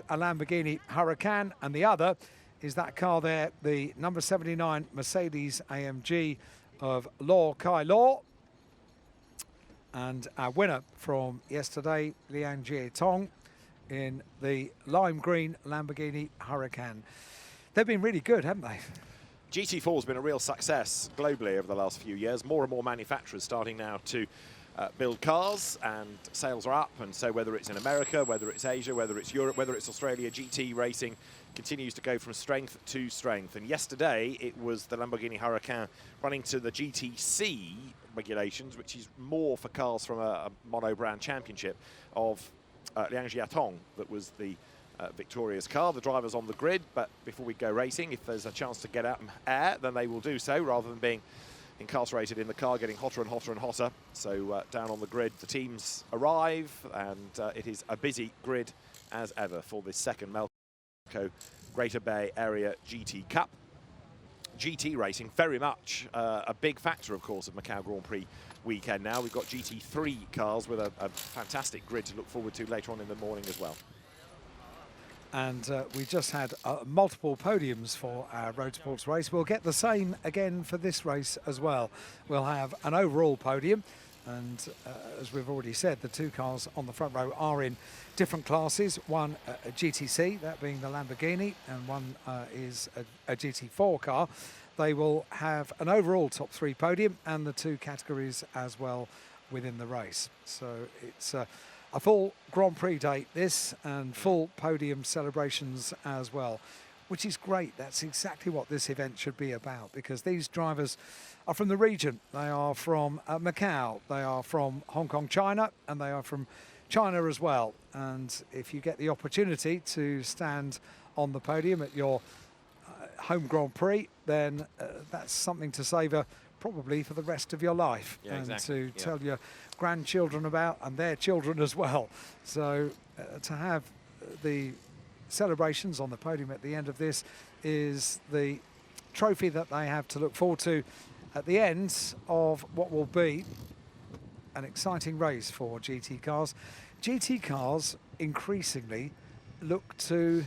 a Lamborghini Huracan, and the other is that car there, the number 79 Mercedes AMG of Law Kai Law. And our winner from yesterday, Liang Jietong, in the lime green Lamborghini Huracan. They've been really good, haven't they? GT4 has been a real success globally over the last few years. More and more manufacturers starting now to build cars, and sales are up. And so whether it's in America, whether it's Asia, whether it's Europe, whether it's Australia, GT racing continues to go from strength to strength. And yesterday it was the Lamborghini Huracan running to the GTC regulations, which is more for cars from a mono-brand championship, of Liang Jietong that was the victorious car. The driver's on the grid, but before we go racing, if there's a chance to get out and air, then they will do so, rather than being incarcerated in the car, getting hotter and hotter and hotter. So down on the grid, the teams arrive, and it is a busy grid as ever for this second Melco Greater Bay Area GT Cup. GT racing very much a big factor, of course, of Macau Grand Prix weekend now. We've got GT3 cars with a fantastic grid to look forward to later on in the morning as well. And we just had multiple podiums for our road sports race. We'll get the same again for this race as well. We'll have an overall podium, and as we've already said, the two cars on the front row are in different classes. One a GTC, that being the Lamborghini, and one is a GT4 car. They will have an overall top three podium and the two categories as well within the race. So it's a full Grand Prix day this, and full podium celebrations as well, which is great. That's exactly what this event should be about, because these drivers are from the region. They are from Macau, they are from Hong Kong, China, and they are from China as well. And if you get the opportunity to stand on the podium at your home Grand Prix, then that's something to savour probably for the rest of your life, and to tell your grandchildren about, and their children as well. So to have the celebrations on the podium at the end of this is the trophy that they have to look forward to at the end of what will be an exciting race for GT cars. GT cars increasingly look to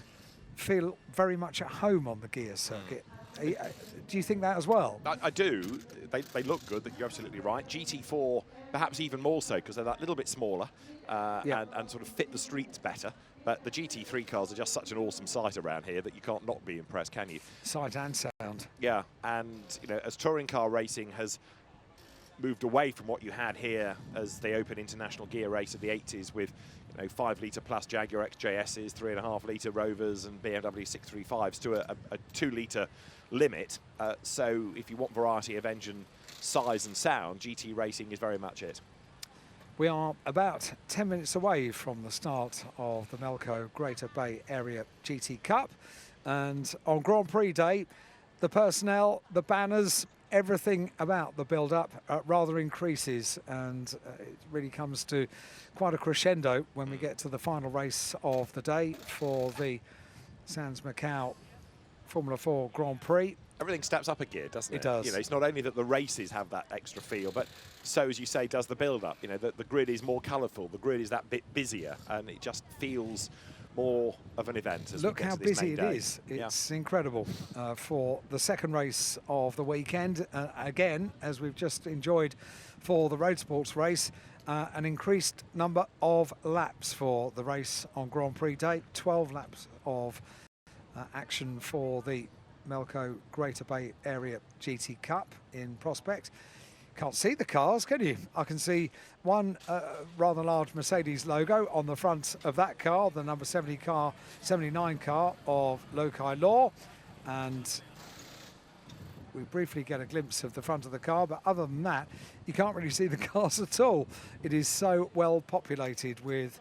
feel very much at home on the gear circuit. Do you think that as well? I do. They look good, you're absolutely right. GT4 perhaps even more so, because they're that little bit smaller and sort of fit the streets better. But the GT3 cars are just such an awesome sight around here that you can't not be impressed, can you? Sight and sound. Yeah, and you know, as touring car racing has moved away from what you had here as the Open International Gear Race of the 80s with 5-litre plus Jaguar XJSs, 3.5-litre Rovers and BMW 635s to a 2-litre limit. So if you want variety of engine size and sound, GT racing is very much it. We are about 10 minutes away from the start of the Melco Greater Bay Area GT Cup. And on Grand Prix Day, the personnel, the banners, everything about the build-up rather increases, and it really comes to quite a crescendo when we get to the final race of the day for the Sands Macau Formula 4 Grand Prix. Everything steps up a gear, doesn't it? It does. It's not only that the races have that extra feel, but so, as you say, does the build-up. The grid is more colourful, the grid is that bit busier, and it just feels more of an event. Look how busy it is. It's incredible for the second race of the weekend. Again, as we've just enjoyed for the road sports race, an increased number of laps for the race on Grand Prix Day. 12 laps of action for the Melco Greater Bay Area GT Cup in prospect. Can't see the cars, can you? I can see one rather large Mercedes logo on the front of that car, the number 79 car of Law Kai Law, and we briefly get a glimpse of the front of the car, but other than that, you can't really see the cars at all. It is so well populated with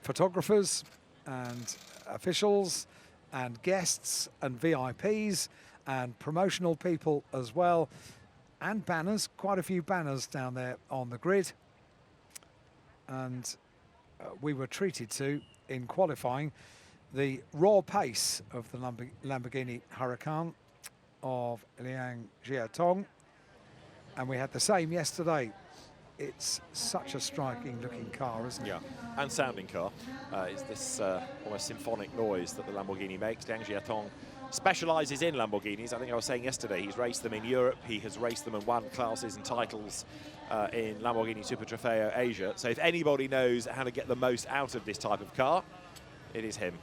photographers and officials and guests and VIPs and promotional people as well. And banners, quite a few banners down there on the grid. And we were treated to, in qualifying, the raw pace of the Lamborghini Huracan of Liang Jietong. And we had the same yesterday it's such a striking looking car, isn't it? Yeah, and sounding car. Is this almost symphonic noise that the Lamborghini makes. Deng Jiatong specialises in Lamborghinis. I think I was saying yesterday, he's raced them in Europe, he has raced them and won classes and titles in Lamborghini Super Trofeo Asia. So if anybody knows how to get the most out of this type of car, it is him.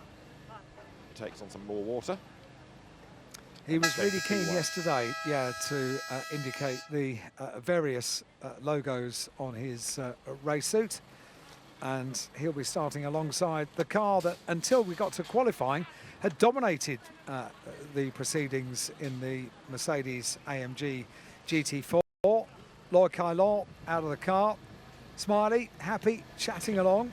He takes on some more water. He was really keen yesterday, yeah, to indicate the various logos on his race suit. And he'll be starting alongside the car that, until we got to qualifying, had dominated the proceedings in the Mercedes AMG GT4. Lloyd Kailon out of the car, smiley, happy, chatting along.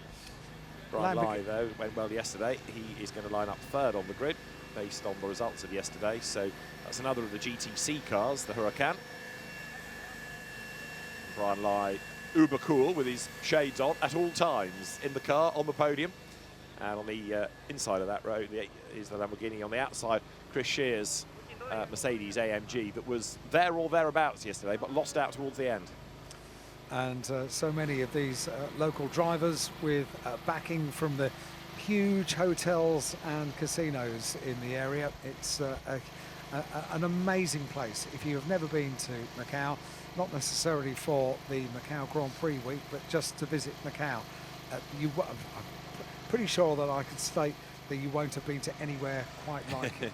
Brian Lai, though, went well yesterday. He is going to line up third on the grid based on the results of yesterday. So that's another of the GTC cars, the Huracan. Brian Lai, uber cool with his shades on at all times in the car, on the podium. And on the inside of that row is the Lamborghini. On the outside, Chris Shear's Mercedes AMG that was there or thereabouts yesterday, but lost out towards the end. And so many of these local drivers with backing from the huge hotels and casinos in the area. It's an amazing place. If you have never been to Macau, not necessarily for the Macau Grand Prix week, but just to visit Macau, I'm pretty sure that I could state that you won't have been to anywhere quite like it.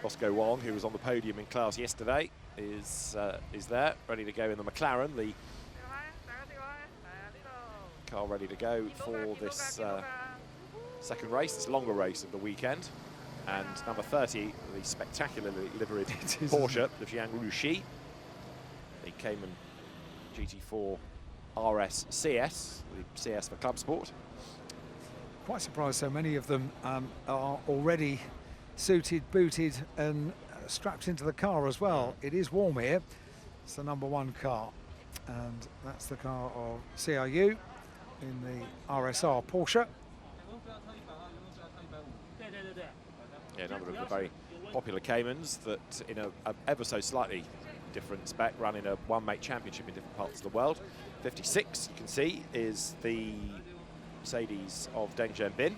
Bosco Wong, who was on the podium in class yesterday, is there, ready to go in the McLaren. The car ready to go for this second race, this longer race of the weekend. And number 30, the spectacularly liveried Porsche, the Jiang Rushi, the Cayman GT4 RS CS, the CS for Club Sport. Quite surprised so many of them are already suited, booted and strapped into the car as well. It is warm here. It's the #1 car, and that's the car of CRU in the RSR Porsche. Yeah, another of the very popular Caymans that in a ever so slightly different spec run in a one-make championship in different parts of the world. 56, you can see, is the Mercedes of Deng Jianbin,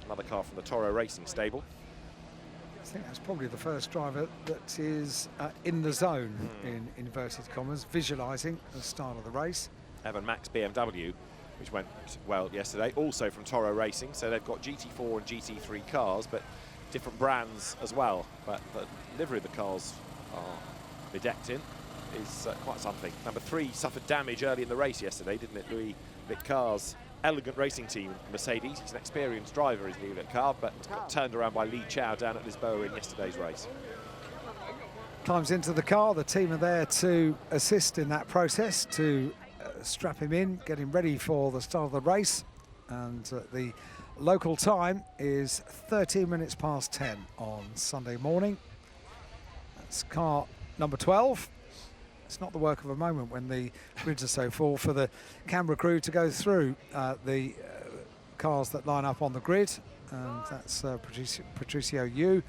another car from the Toro Racing stable. I think that's probably the first driver that is in the zone, in inverted commas, visualising the start of the race. Evan Max BMW, which went well yesterday, also from Toro Racing. So they've got GT4 and GT3 cars, but different brands as well. But the livery the cars are bedecked in is quite something. Number 3 suffered damage early in the race yesterday, didn't it? Louis Viccar's elegant racing team, Mercedes. He's an experienced driver, is Louis Viccar, but got turned around by Li Chao down at Lisboa in yesterday's race. Climbs into the car. The team are there to assist in that process, to strap him in, get him ready for the start of the race. And the local time is 13 minutes past 10 on Sunday morning. That's car number 12. It's not the work of a moment when the grids are so full for the camera crew to go through the cars that line up on the grid. And that's Patricio Yu.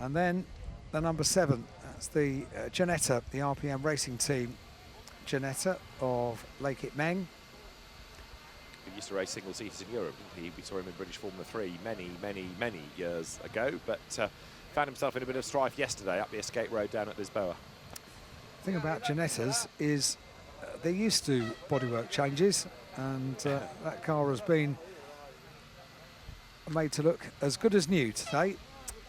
And then the number 7, that's the Janetta, the RPM racing team. Janetta of Lake Meng. He used to race single-seaters in Europe, didn't he? We saw him in British Formula 3 many years ago, but found himself in a bit of strife yesterday up the escape road down at Lisboa. The thing about Janettas is they're used to bodywork changes, and that car has been made to look as good as new today.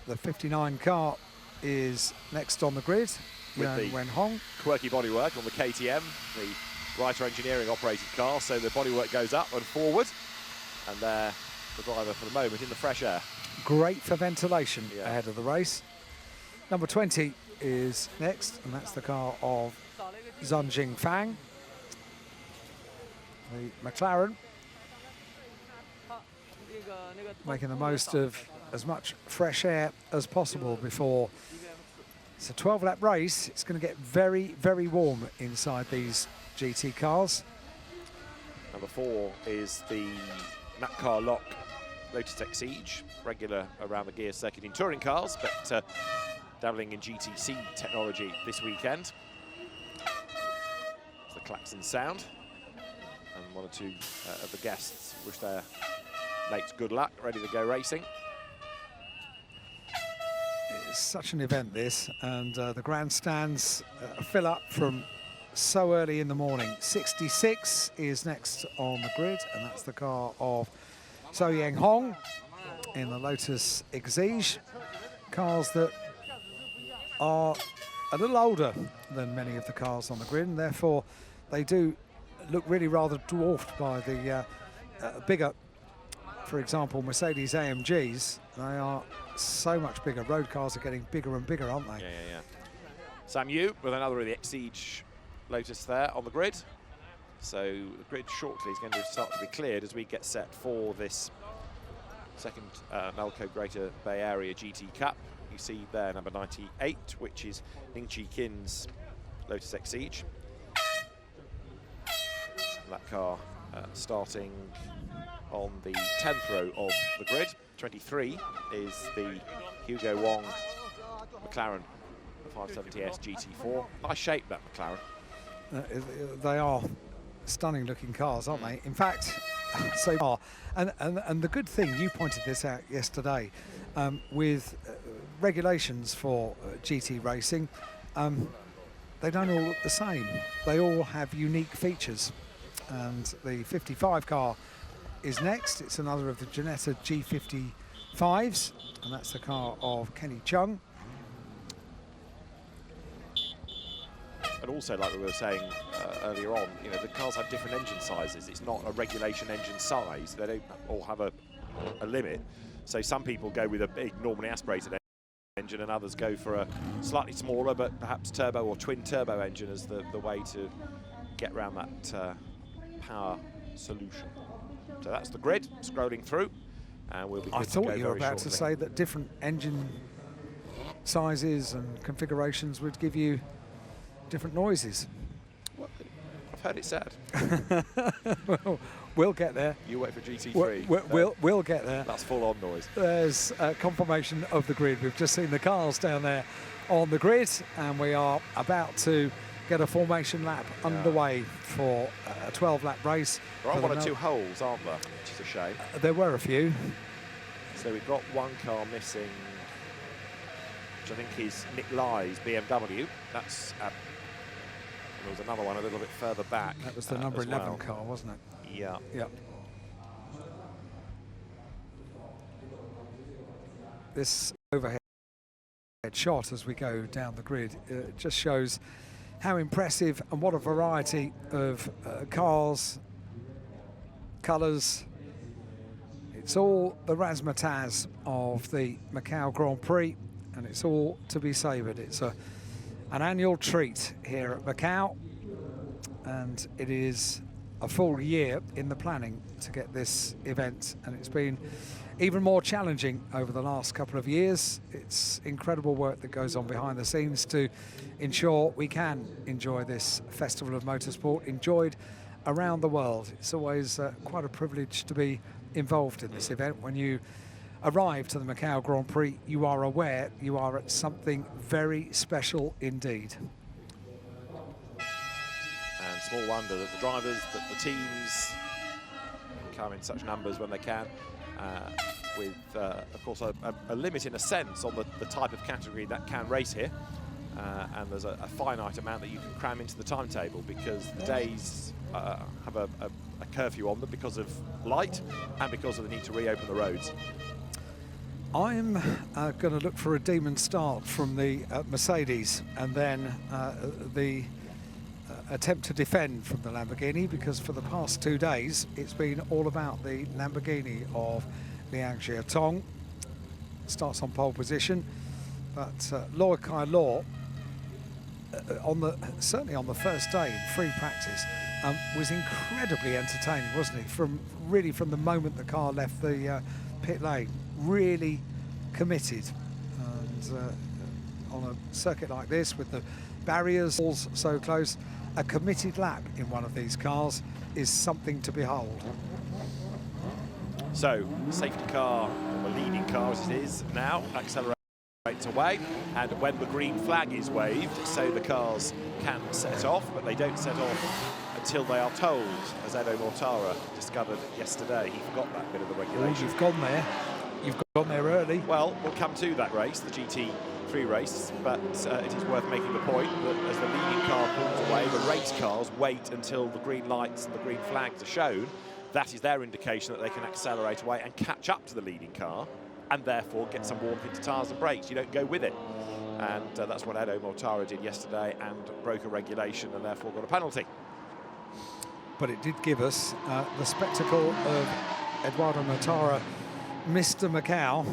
The 59 car is next on the grid. With the Wen Hong. Quirky bodywork on the KTM, the Reiter Engineering operated car, so the bodywork goes up and forward, and the driver for the moment in the fresh air. Great for ventilation ahead of the race. Number 20 is next, and that's the car of Zhang Jingfang, the McLaren, making the most of as much fresh air as possible before. It's a 12-lap race. It's going to get very, very warm inside these GT cars. Number 4 is the Macau Lock Lotus Exige, regular around the gear circuit in touring cars, but dabbling in GTC technology this weekend. klaxon sound. And one or two of the guests wish their mates good luck, ready to go racing. It's such an event, this, and the grandstands fill up from so early in the morning. 66 is next on the grid, and that's the car of So Yang Hong in the Lotus Exige. Cars that are a little older than many of the cars on the grid, and therefore they do look really rather dwarfed by the bigger, for example, Mercedes AMGs. They are so much bigger. Road cars are getting bigger and bigger, aren't they? Yeah. Sam Yu with another of the Exige Lotus there on the grid. So the grid shortly is going to start to be cleared as we get set for this second Melco Greater Bay Area GT Cup. You see there number 98, which is Ning Chi Kin's Lotus Exige. That car starting on the 10th row of the grid. 23 is the Hugo Wong McLaren 570S GT4. Nice shape, that McLaren. They are stunning looking cars, aren't they? In fact, so far. And the good thing, you pointed this out yesterday, with regulations for GT racing, they don't all look the same. They all have unique features. And the 55 car is next. It's another of the Ginetta G55s, and that's the car of Kenny Chung. And also, like we were saying earlier on, you know, the cars have different engine sizes. It's not a regulation engine size. They don't all have a limit. So some people go with a big, normally aspirated engine, and others go for a slightly smaller, but perhaps turbo or twin turbo engine as the way to get around that power solution. So that's the grid scrolling through, and we'll be good I to thought go you were very about shortly. to say that different engine sizes and configurations would give you different noises. Well, I've heard it said. Well, we'll get there. You wait for GT3. We'll get there. That's full-on noise. There's confirmation of the grid. We've just seen the cars down there on the grid, and we are about to get a formation lap underway for a 12-lap race. There are one or two holes, aren't there? Which is a shame. There were a few. So we've got one car missing, which I think is Nick Lai's BMW. That's there was another one a little bit further back. That was the number 11 well. car, wasn't it? Yeah. Yep. This overhead shot as we go down the grid just shows how impressive and what a variety of cars, colours. It's all the razzmatazz of the Macau Grand Prix, and it's all to be savoured. It's an annual treat here at Macau, and it is a full year in the planning to get this event, and it's been even more challenging over the last couple of years. It's incredible work that goes on behind the scenes to ensure we can enjoy this festival of motorsport, enjoyed around the world. It's always quite a privilege to be involved in this event. When you arrive to the Macau Grand Prix, you are aware you are at something very special indeed. And small wonder that the drivers, that the teams come in such numbers when they can, with, of course, a limit in a sense on the type of category that can race here. And there's a finite amount that you can cram into the timetable, because the days have a curfew on them because of light and because of the need to reopen the roads. I'm going to look for a demon start from the Mercedes, and then the attempt to defend from the Lamborghini, because for the past 2 days it's been all about the Lamborghini of Liang Jiatong. Starts on pole position, but Loy Kai Law, certainly on the first day in free practice, was incredibly entertaining, wasn't he? From the moment the car left the pit lane, really committed. And on a circuit like this, with the barriers all so close, a committed lap in one of these cars is something to behold. So, safety car, or the leading car as it is now, accelerating away, and when the green flag is waved, so the cars can set off, but they don't set off until they are told, as Edo Mortara discovered yesterday. He forgot that bit of the regulation. Oh, you've gone there. You've gone there early. Well, we'll come to that race, the GT3 race, but it is worth making the point that as the leading car pulls away, the race cars wait until the green lights and the green flags are shown. That is their indication that they can accelerate away and catch up to the leading car, and therefore get some warmth into tyres and brakes. You don't go with it. And that's what Edo Mortara did yesterday, and broke a regulation and therefore got a penalty. But it did give us the spectacle of Eduardo Mortara, Mr. Macau,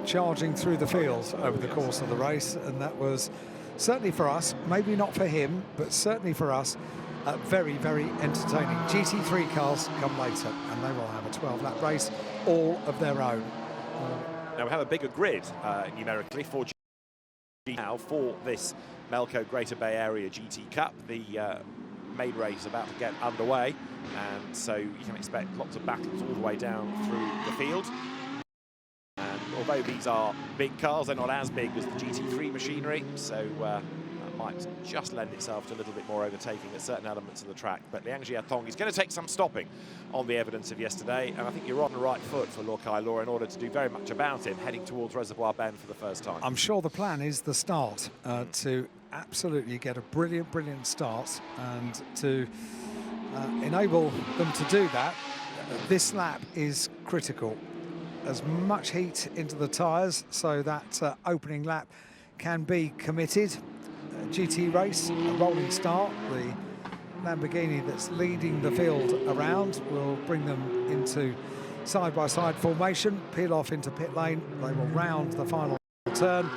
charging through the fields over the course of the race, and that was certainly for us, maybe not for him, but certainly for us, very, very entertaining. GT3 cars come later, and they will have a 12-lap race all of their own. Now we have a bigger grid numerically for now for this Melco Greater Bay Area GT Cup. The main race is about to get underway, and so you can expect lots of battles all the way down through the field. And although these are big cars, they're not as big as the GT3 machinery, so that might just lend itself to a little bit more overtaking at certain elements of the track. But Liang Jiatong is going to take some stopping on the evidence of yesterday, and I think you're on the right foot for Luo Kai-law in order to do very much about him, heading towards Reservoir Bend for the first time. I'm sure the plan is the start, to absolutely get a brilliant, brilliant start, and to enable them to do that. This lap is critical. As much heat into the tyres so that opening lap can be committed. GT race, a rolling start. The Lamborghini that's leading the field around will bring them into side-by-side formation, peel off into pit lane. They will round the final turn,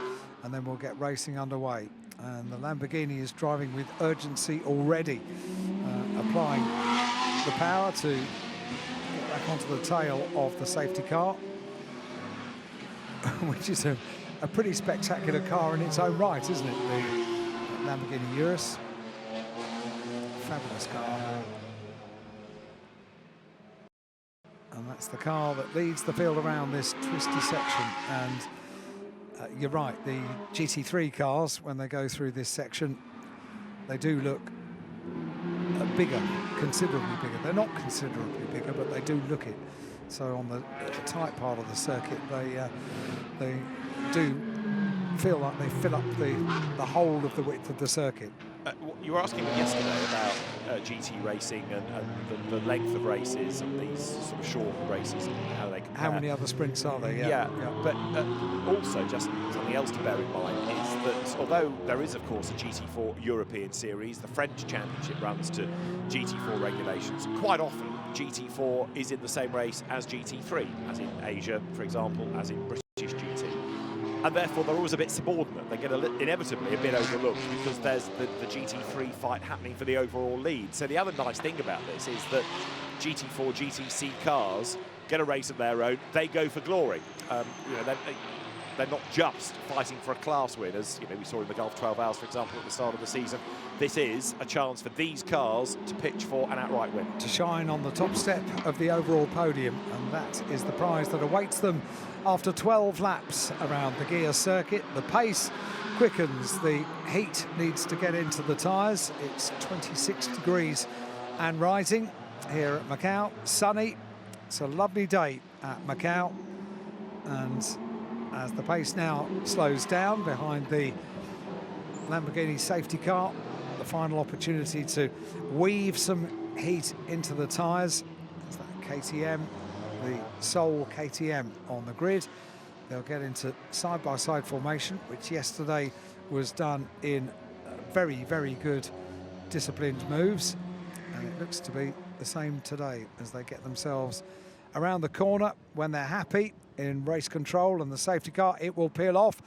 and then we'll get racing underway. And the Lamborghini is driving with urgency already, applying the power to get back onto the tail of the safety car, which is a pretty spectacular car in its own right, isn't it? The Lamborghini Urus. Fabulous car. And that's the car that leads the field around this twisty section. And you're right, the GT3 cars, when they go through this section, they do look bigger, considerably bigger. They're not considerably bigger, but they do look it. So on the tight part of the circuit, they do feel like they fill up the whole of the width of the circuit. You were asking me yesterday about GT racing and the length of races and these sort of short races and how they compare. How many other sprints are there? Yeah. But also just something else to bear in mind is that although there is of course a GT4 European series, the French Championship runs to GT4 regulations. Quite often GT4 is in the same race as GT3, as in Asia, for example, as in British GT. And therefore they're always a bit subordinate. They get inevitably a bit overlooked because there's the GT3 fight happening for the overall lead. So the other nice thing about this is that GT4, GTC cars get a race of their own. They go for glory. You know, they're not just fighting for a class win, as you know we saw in the Gulf 12 Hours, for example, at the start of the season. This is a chance for these cars to pitch for an outright win. To shine on the top step of the overall podium, and that is the prize that awaits them after 12 laps around the gear circuit. The pace quickens, the heat needs to get into the tyres. It's 26 degrees and rising here at Macau. Sunny, it's a lovely day at Macau, and as the pace now slows down behind the Lamborghini safety car, the final opportunity to weave some heat into the tyres. There's that KTM, the sole KTM on the grid. They'll get into side-by-side formation, which yesterday was done in very, very good disciplined moves. And it looks to be the same today as they get themselves around the corner. When they're happy in race control and the safety car, it will peel off.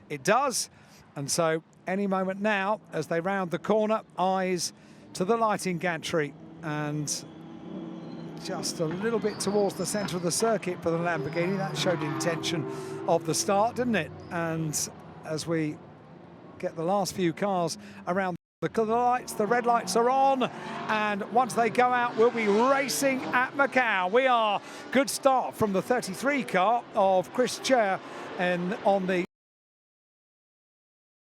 It does. And so any moment now, as they round the corner, eyes to the lighting gantry, and just a little bit towards the centre of the circuit for the Lamborghini. That showed intention of the start, didn't it? And as we get the last few cars around the lights, the red lights are on, and once they go out, we'll be racing at Macau. We are good start from the 33 car of Chris Chair and on the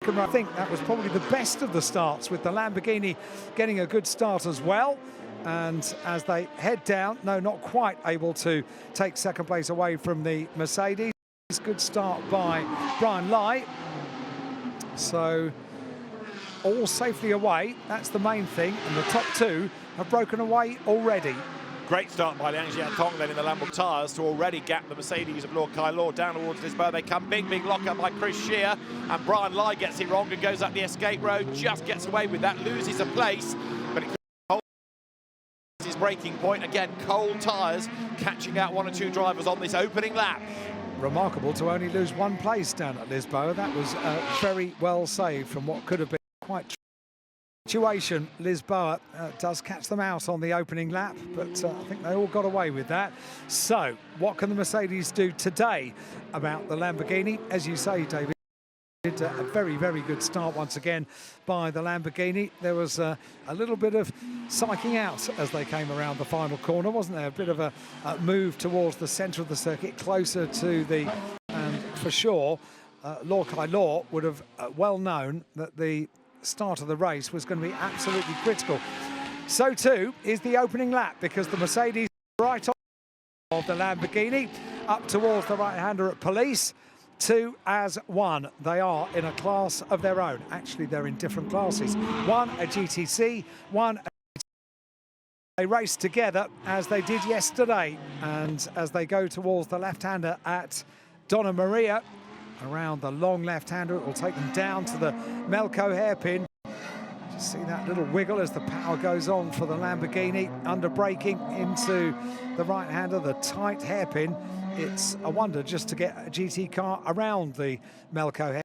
second row. I think that was probably the best of the starts, with the Lamborghini getting a good start as well. And as they head down, no, not quite able to take second place away from the Mercedes. Good start by Brian Lai. So all safely away, that's the main thing, and the top two have broken away already. Great start by Liang Jiatong then in the Lambo tyres to already gap the Mercedes of Lord Kai Law down towards Lisboa. They come big lock-up by Chris Shear, and Brian Lai gets it wrong and goes up the escape road, just gets away with that, loses a place, but it holds his braking point. Again, cold tyres catching out one or two drivers on this opening lap. Remarkable to only lose one place down at Lisboa. That was very well saved from what could have been quite situation. Lisboa does catch them out on the opening lap, but I think they all got away with that. So what can the Mercedes do today about the Lamborghini? As you say, David, a very, very good start once again by the Lamborghini. There was a little bit of psyching out as they came around the final corner, wasn't there? A bit of a move towards the centre of the circuit, closer to the... And for sure, Lord Kai Law would have well known that the start of the race was going to be absolutely critical. So too is the opening lap, because the Mercedes right on of the Lamborghini up towards the right-hander at Police. 2 as 1. They are in a class of their own. Actually, they're in different classes. One a GTC, one a... They race together as they did yesterday, and as they go towards the left-hander at Donna Maria, around the long left-hander, it will take them down to the Melco hairpin. Just see that little wiggle as the power goes on for the Lamborghini, under braking into the right-hander, the tight hairpin. It's a wonder just to get a GT car around the Melco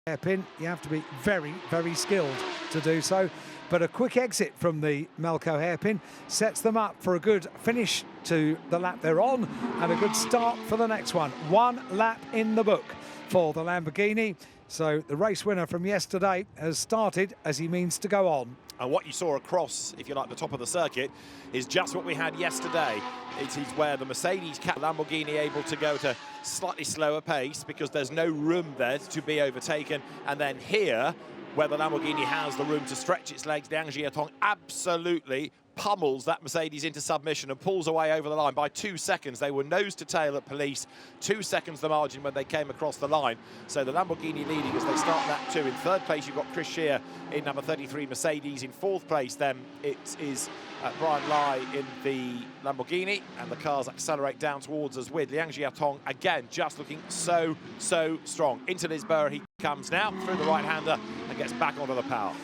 hairpin. You have to be very, very skilled to do so. But a quick exit from the Melco hairpin sets them up for a good finish to the lap they're on, and a good start for the next one. One lap in the book for the Lamborghini. So the race winner from yesterday has started as he means to go on. And what you saw across, if you like, the top of the circuit is just what we had yesterday. It is where the Mercedes kept Lamborghini able to go to slightly slower pace because there's no room there to be overtaken. And then here, where the Lamborghini has the room to stretch its legs, Liang Jiatong absolutely pummels that Mercedes into submission and pulls away over the line by 2 seconds. They were nose to tail at Police, 2 seconds the margin when they came across the line. So the Lamborghini leading as they start lap 2. In third place, you've got Chris Shear in number 33 Mercedes. In fourth place, then it is Brian Lai in the Lamborghini, and the cars accelerate down towards us with Liang Jiatong again just looking so strong. Into Lisboa he comes now through the right-hander and gets back onto the power.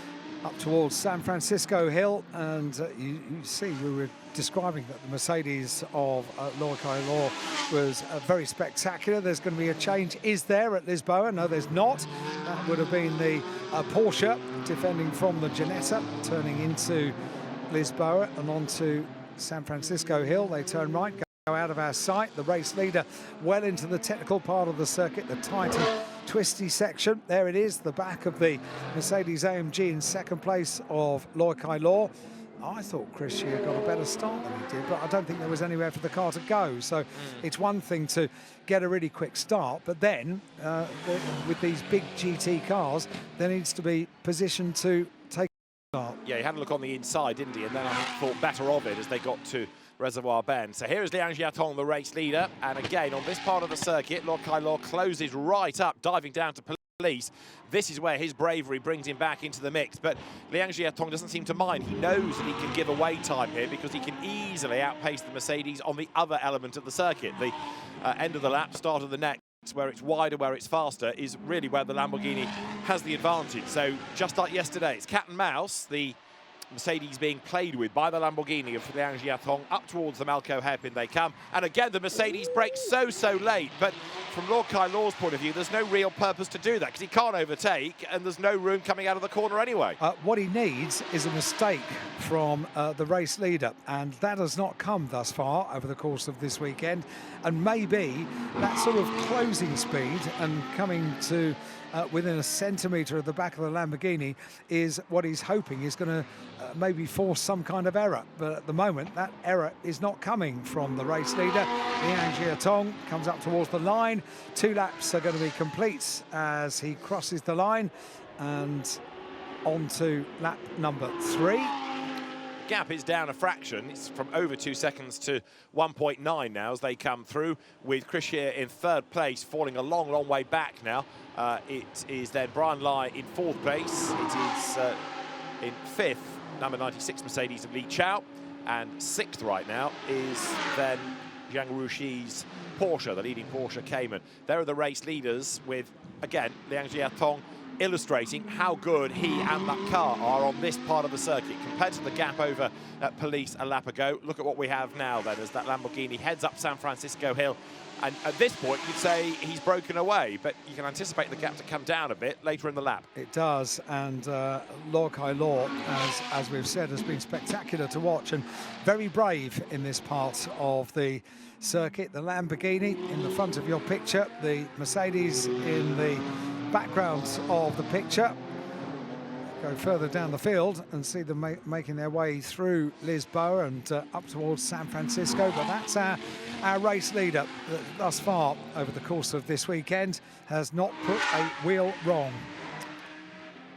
Up towards San Francisco Hill, and you see we were describing that the Mercedes of Lord Kai Law was very spectacular. There's going to be a change. Is there at Lisboa? No, there's not. That would have been the Porsche defending from the Ginetta, turning into Lisboa and onto San Francisco Hill. They turn right, go out of our sight. The race leader well into the technical part of the circuit, the tight and twisty section. There it is, the back of the Mercedes AMG in second place of Lord Kai Law. I thought Chris Shear got a better start than he did, but I don't think there was anywhere for the car to go. So it's one thing to get a really quick start, but then with these big GT cars, there needs to be position to take a start. Yeah, he had a look on the inside, didn't he? And then I thought better of it as they got to Reservoir Bend. So here is Liang Jiatong, the race leader. And again, on this part of the circuit, Lord Kai Law closes right up, diving down to Police. This is where his bravery brings him back into the mix. But Liang Jiatong doesn't seem to mind. He knows that he can give away time here because he can easily outpace the Mercedes on the other element of the circuit. The end of the lap, start of the next, where it's wider, where it's faster, is really where the Lamborghini has the advantage. So just like yesterday, it's cat and mouse. The Mercedes being played with by the Lamborghini of Liang Jiatong. Up towards the Melco hairpin they come. And again, the Mercedes brakes so late. But from Lord Kai Law's point of view, there's no real purpose to do that because he can't overtake and there's no room coming out of the corner anyway. What he needs is a mistake from the race leader, and that has not come thus far over the course of this weekend. And maybe that sort of closing speed and coming to within a centimetre of the back of the Lamborghini is what he's hoping is going to maybe force some kind of error. But at the moment, that error is not coming from the race leader. Liang Jiatong comes up towards the line. 2 laps are going to be complete as he crosses the line. and on to lap number 3. Gap is down a fraction. It's from over 2 seconds to 1.9 now as they come through, with Chris here in 3rd place, falling a long, long way back now. It is then Brian Lai in 4th place. It is in 5th, number 96 Mercedes of Li Chao, and 6th right now is then Zhang Ruxi's Porsche, the leading Porsche Cayman. There are the race leaders with, again, Liang Jiatong illustrating how good he and that car are on this part of the circuit compared to the gap over at Police a lap ago. Look at what we have now then as that Lamborghini heads up San Francisco Hill, and at this point you'd say he's broken away, but you can anticipate the gap to come down a bit later in the lap. It does, and Law Kai Law, as we've said, has been spectacular to watch and very brave in this part of the circuit. The Lamborghini in the front of your picture, the Mercedes in the background of the picture. Go further down the field and see them making their way through Lisboa and up towards San Francisco. But that's our race leader thus far over the course of this weekend, has not put a wheel wrong.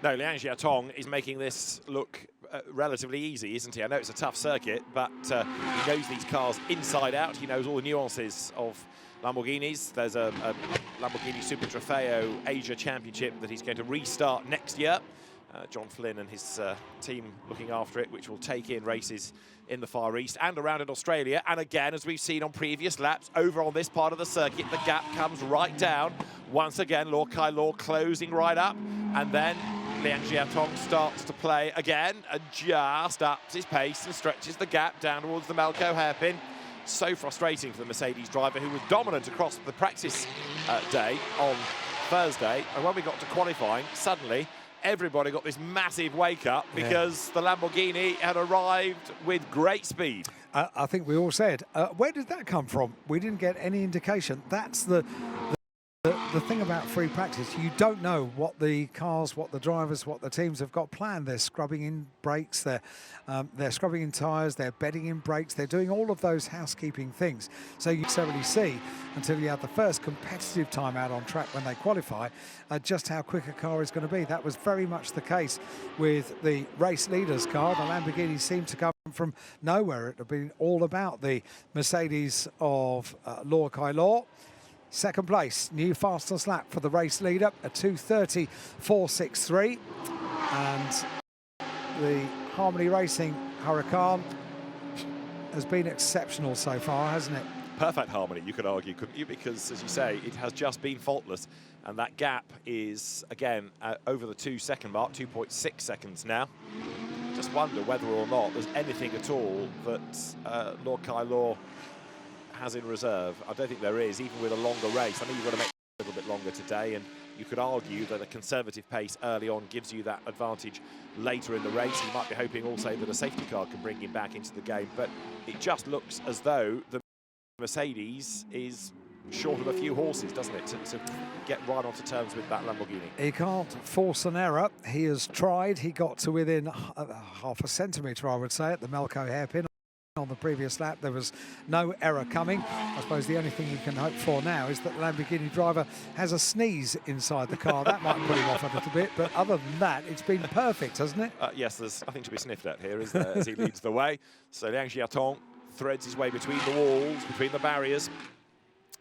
No, Liang Jiatong is making this look relatively easy, isn't he? I know it's a tough circuit, but he knows these cars inside out. He knows all the nuances of Lamborghinis. There's a Lamborghini Super Trofeo Asia Championship that he's going to restart next year. John Flynn and his team looking after it, which will take in races in the Far East and around in Australia. And again, as we've seen on previous laps, over on this part of the circuit, the gap comes right down. Once again, Law Kai Law closing right up. And then Liang Jiatong starts to play again and just ups his pace and stretches the gap down towards the Melco hairpin. So frustrating for the Mercedes driver, who was dominant across the practice day on Thursday. And when we got to qualifying, suddenly everybody got this massive wake-up because the Lamborghini had arrived with great speed. I think we all said, where did that come from? We didn't get any indication. That's the thing about free practice. You don't know what the cars, what the drivers, what the teams have got planned. They're scrubbing in brakes, they're scrubbing in tyres, they're bedding in brakes, they're doing all of those housekeeping things. So you necessarily see, until you have the first competitive time out on track when they qualify, just how quick a car is going to be. That was very much the case with the race leaders car. The Lamborghini seemed to come from nowhere. It had been all about the Mercedes of Law Kai Law. Second place, new fastest lap for the race leader, a 2:30.463, and the Harmony Racing Huracan has been exceptional so far, hasn't it? Perfect harmony, you could argue, couldn't you? Because, as you say, it has just been faultless, and that gap is, again, over the 2-second mark, 2.6 seconds now. Just wonder whether or not there's anything at all that Law Kai Law has in reserve. I don't think there is, even with a longer race. I know you've got to make it a little bit longer today, and you could argue that a conservative pace early on gives you that advantage later in the race. You might be hoping also that a safety car can bring him back into the game, but it just looks as though the Mercedes is short of a few horses, doesn't it, to get right onto terms with that Lamborghini. He can't force an error. He has tried. He got to within half a centimetre, I would say, at the Melco hairpin. On the previous lap, there was no error coming. I suppose the only thing you can hope for now is that the Lamborghini driver has a sneeze inside the car. That might put him off a little bit, but other than that, it's been perfect, hasn't it? Yes, there's nothing to be sniffed at here, is there, as he leads the way. So Liang Jiatong threads his way between the walls, between the barriers,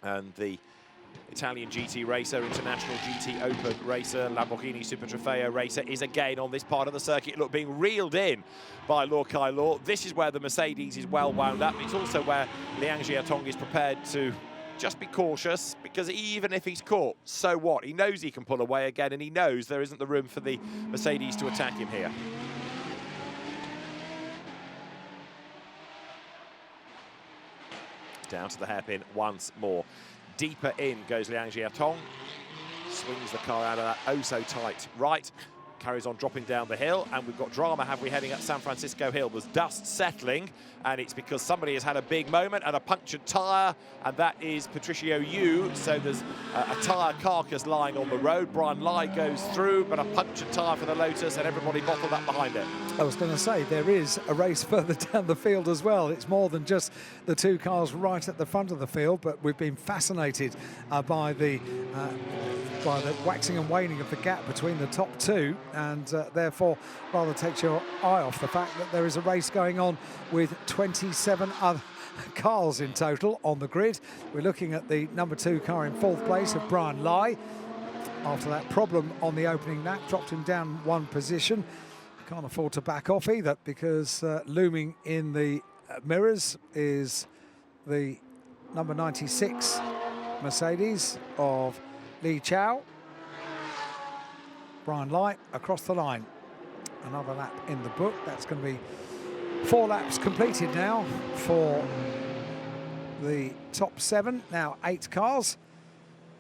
and the Italian GT racer, International GT Open racer, Lamborghini Super Trofeo racer is again on this part of the circuit. Look, being reeled in by Law Kai Law. This is where the Mercedes is well wound up. It's also where Liang Jiatong is prepared to just be cautious, because even if he's caught, so what? He knows he can pull away again, and he knows there isn't the room for the Mercedes to attack him here. Down to the hairpin once more. Deeper in goes Liang Jiatong, swings the car out of that oh-so-tight right, carries on dropping down the hill, and we've got drama, have we, heading up San Francisco Hill. There's dust settling, and it's because somebody has had a big moment and a punctured tyre, and that is Patricio Yu. So there's a tyre carcass lying on the road. Brian Lai goes through, but a punctured tyre for the Lotus, and everybody bottled up behind it. I was going to say, there is a race further down the field as well. It's more than just the two cars right at the front of the field, but we've been fascinated by the by the waxing and waning of the gap between the top two, and therefore rather takes your eye off the fact that there is a race going on with 27 other cars in total on the grid. We're looking at the number 2 car in 4th place of Brian Lai. After that problem on the opening lap, dropped him down 1 position. Can't afford to back off either, because looming in the mirrors is the number 96 Mercedes of Li Chao. Brian Lai across the line. Another lap in the book. That's going to be 4 laps completed now for the top 7. Now 8 cars.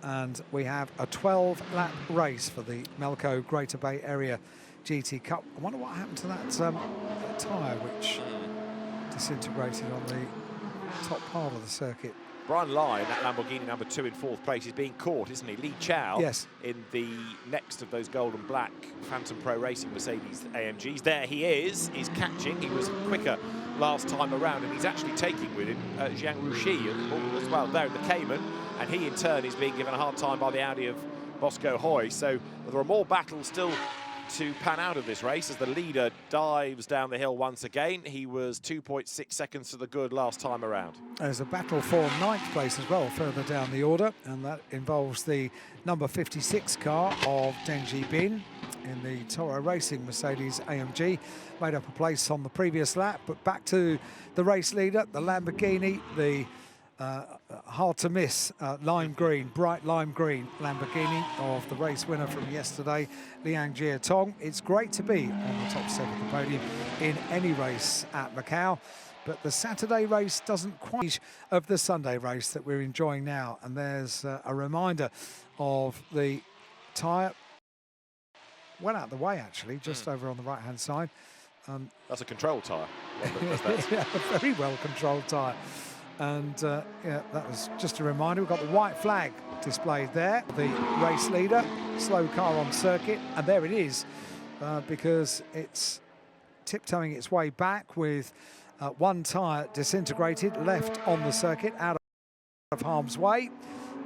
And we have a 12-lap race for the Melco Greater Bay Area GT Cup. I wonder what happened to that tyre which disintegrated on the top part of the circuit. Brian Lai, that Lamborghini number 2 in 4th place, is being caught, isn't he? Li Chao, yes, in the next of those gold and black Phantom Pro Racing Mercedes AMGs. There he is. He's catching. He was quicker last time around, and he's actually taking with him Jiang Rushi as well there in the Cayman, and he in turn is being given a hard time by the Audi of Bosco Hoy. So there are more battles still to pan out of this race as the leader dives down the hill once again. He was 2.6 seconds to the good last time around. There's a battle for 9th place as well further down the order, and that involves the number 56 car of Deng Jibin in the Toro Racing Mercedes AMG. Made up a place on the previous lap, but back to the race leader, the Lamborghini, the hard to miss lime green, bright lime green Lamborghini of the race winner from yesterday, Liang Jiatong. It's great to be on the top 7 of the podium in any race at Macau, but the Saturday race doesn't quite of the Sunday race that we're enjoying now. And there's a reminder of the tyre, well out of the way actually, just over on the right hand side. That's a control tyre. Yeah, a very well controlled tyre. And yeah, that was just a reminder. We've got the white flag displayed there. The race leader, slow car on circuit, and there it is, because it's tiptoeing its way back with 1 tyre disintegrated, left on the circuit, out of harm's way.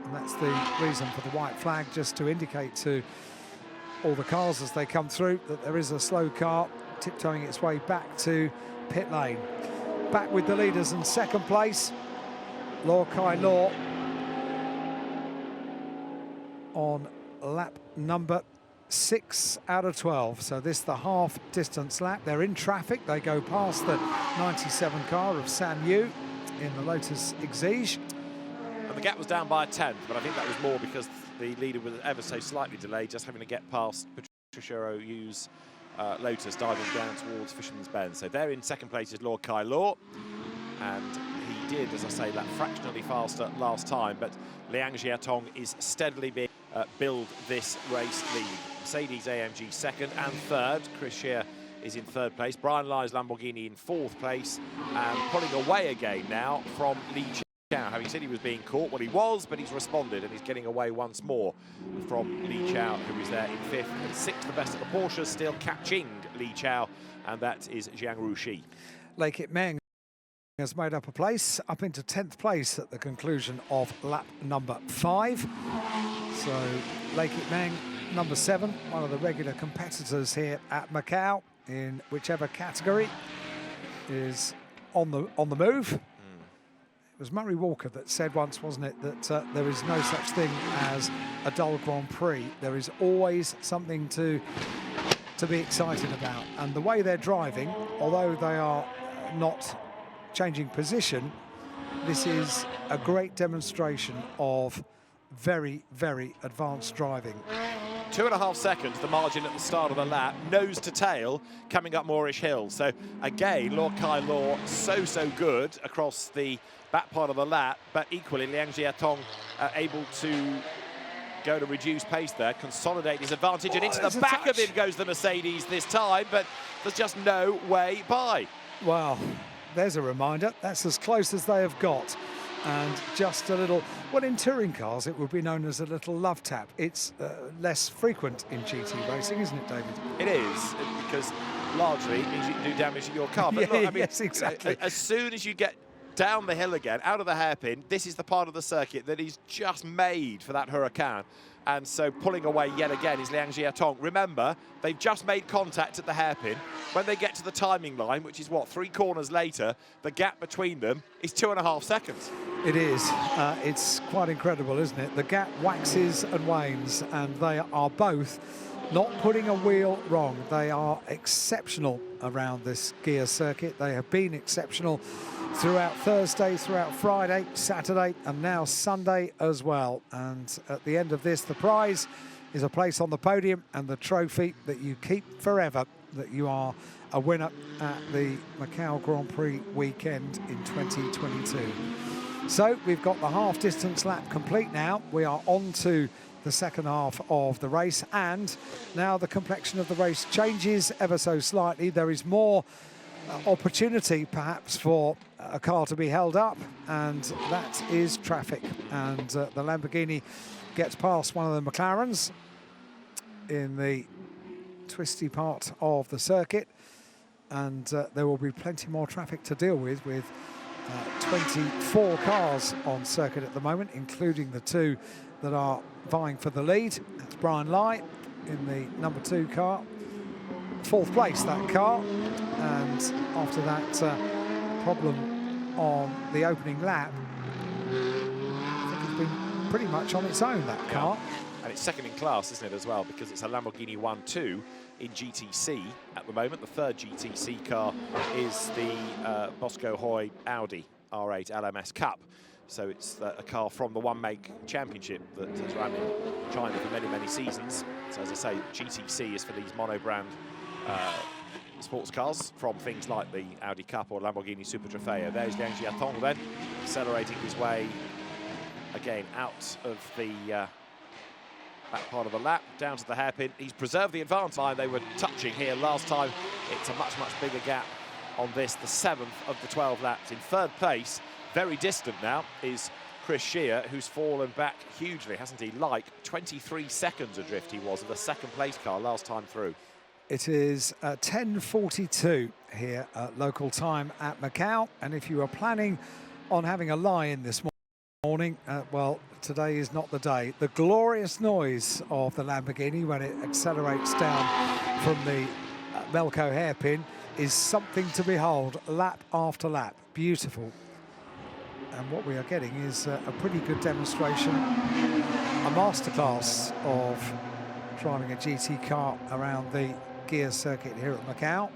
And that's the reason for the white flag, just to indicate to all the cars as they come through that there is a slow car tiptoeing its way back to pit lane. Back with the leaders in 2nd place, Law Kai Law on lap number 6 out of 12. So this the half distance lap. They're in traffic. They go past the 97 car of San Yu in the Lotus Exige. And the gap was down by a 10th, but I think that was more because the leader was ever so slightly delayed, just having to get past Patricia Oyu's Lotus diving down towards Fisherman's Bend. So there in 2nd place is Law Kai Law, and he did, as I say, lap fractionally faster last time, but Liang Jiatong is steadily being build this race lead. Mercedes AMG 2nd and 3rd. Chris Shear is in 3rd place. Brian Lai's Lamborghini in 4th place, and pulling away again now from Li Chao. Having said he was being caught, well, he was, but he's responded and he's getting away once more from Li Chao, who is there in 5th and 6th. The best of the Porsches still catching Li Chao, and that is Jiang Rushi. Lei Kit Meng has made up a place up into 10th place at the conclusion of lap number 5. So Lei Kit Meng, number 7, one of the regular competitors here at Macau in whichever category, is on the move. It was Murray Walker that said once, wasn't it, that there is no such thing as a dull Grand Prix. There is always something to be excited about. And the way they're driving, although they are not changing position, this is a great demonstration of very, very advanced driving. 2.5 seconds, the margin at the start of the lap, nose to tail, coming up Moorish Hill. So again, Law Kai Law so good across the back part of the lap, but equally Liang Jiatong able to go to reduce pace there, consolidate his advantage, and into the back of him goes the Mercedes this time, but there's just no way by. Well, there's a reminder. That's as close as they have got. And just a little, well, in touring cars, it would be known as a little love tap. It's less frequent in GT racing, isn't it, David? It is, because largely it means you can do damage to your car. But yeah, look, I mean, yes, exactly. As soon as you get down the hill again, out of the hairpin. This is the part of the circuit that is just made for that Huracan. And so pulling away yet again is Liang Jiatong. Remember, they've just made contact at the hairpin. When they get to the timing line, which is what, 3 corners later, the gap between them is 2.5 seconds. It is. It's quite incredible, isn't it? The gap waxes and wanes, and they are both not putting a wheel wrong. They are exceptional around this gear circuit. They have been exceptional throughout Thursday, throughout Friday, Saturday, and now Sunday as well. And at the end of this, the prize is a place on the podium and the trophy that you keep forever, that you are a winner at the Macau Grand Prix weekend in 2022. So we've got the half distance lap complete now. We are on to the second half of the race, and now the complexion of the race changes ever so slightly. There is more opportunity perhaps for a car to be held up, and that is traffic. And the Lamborghini gets past one of the McLarens in the twisty part of the circuit, and there will be plenty more traffic to deal with 24 cars on circuit at the moment, including the 2 that are vying for the lead. That's Brian Lai in the number 2 car, 4th place that car, and after that problem on the opening lap, I think it's been pretty much on its own, that car. And it's second in class, isn't it, as well, because it's a Lamborghini 1-2 in GTC at the moment. The 3rd GTC car is the Bosco Hoy Audi R8 LMS Cup. So it's a car from the one-make championship that has run in China for many, many seasons. So as I say, GTC is for these mono-brand sports cars from things like the Audi Cup or Lamborghini Super Trofeo. There's Liang Jiatong then, accelerating his way again out of the back part of the lap, down to the hairpin. He's preserved the advance line. They were touching here last time. It's a much, much bigger gap on this, the 7th of the 12 laps. In 3rd place, very distant now, is Chris Shear, who's fallen back hugely, hasn't he? Like 23 seconds adrift he was of the 2nd place car last time through. It is 10:42 here at local time at Macau, and if you are planning on having a lie-in this morning, well, today is not the day. The glorious noise of the Lamborghini when it accelerates down from the Melco hairpin is something to behold, lap after lap. Beautiful. And what we are getting is a pretty good demonstration, a masterclass of driving a GT car around the gear circuit here at Macau,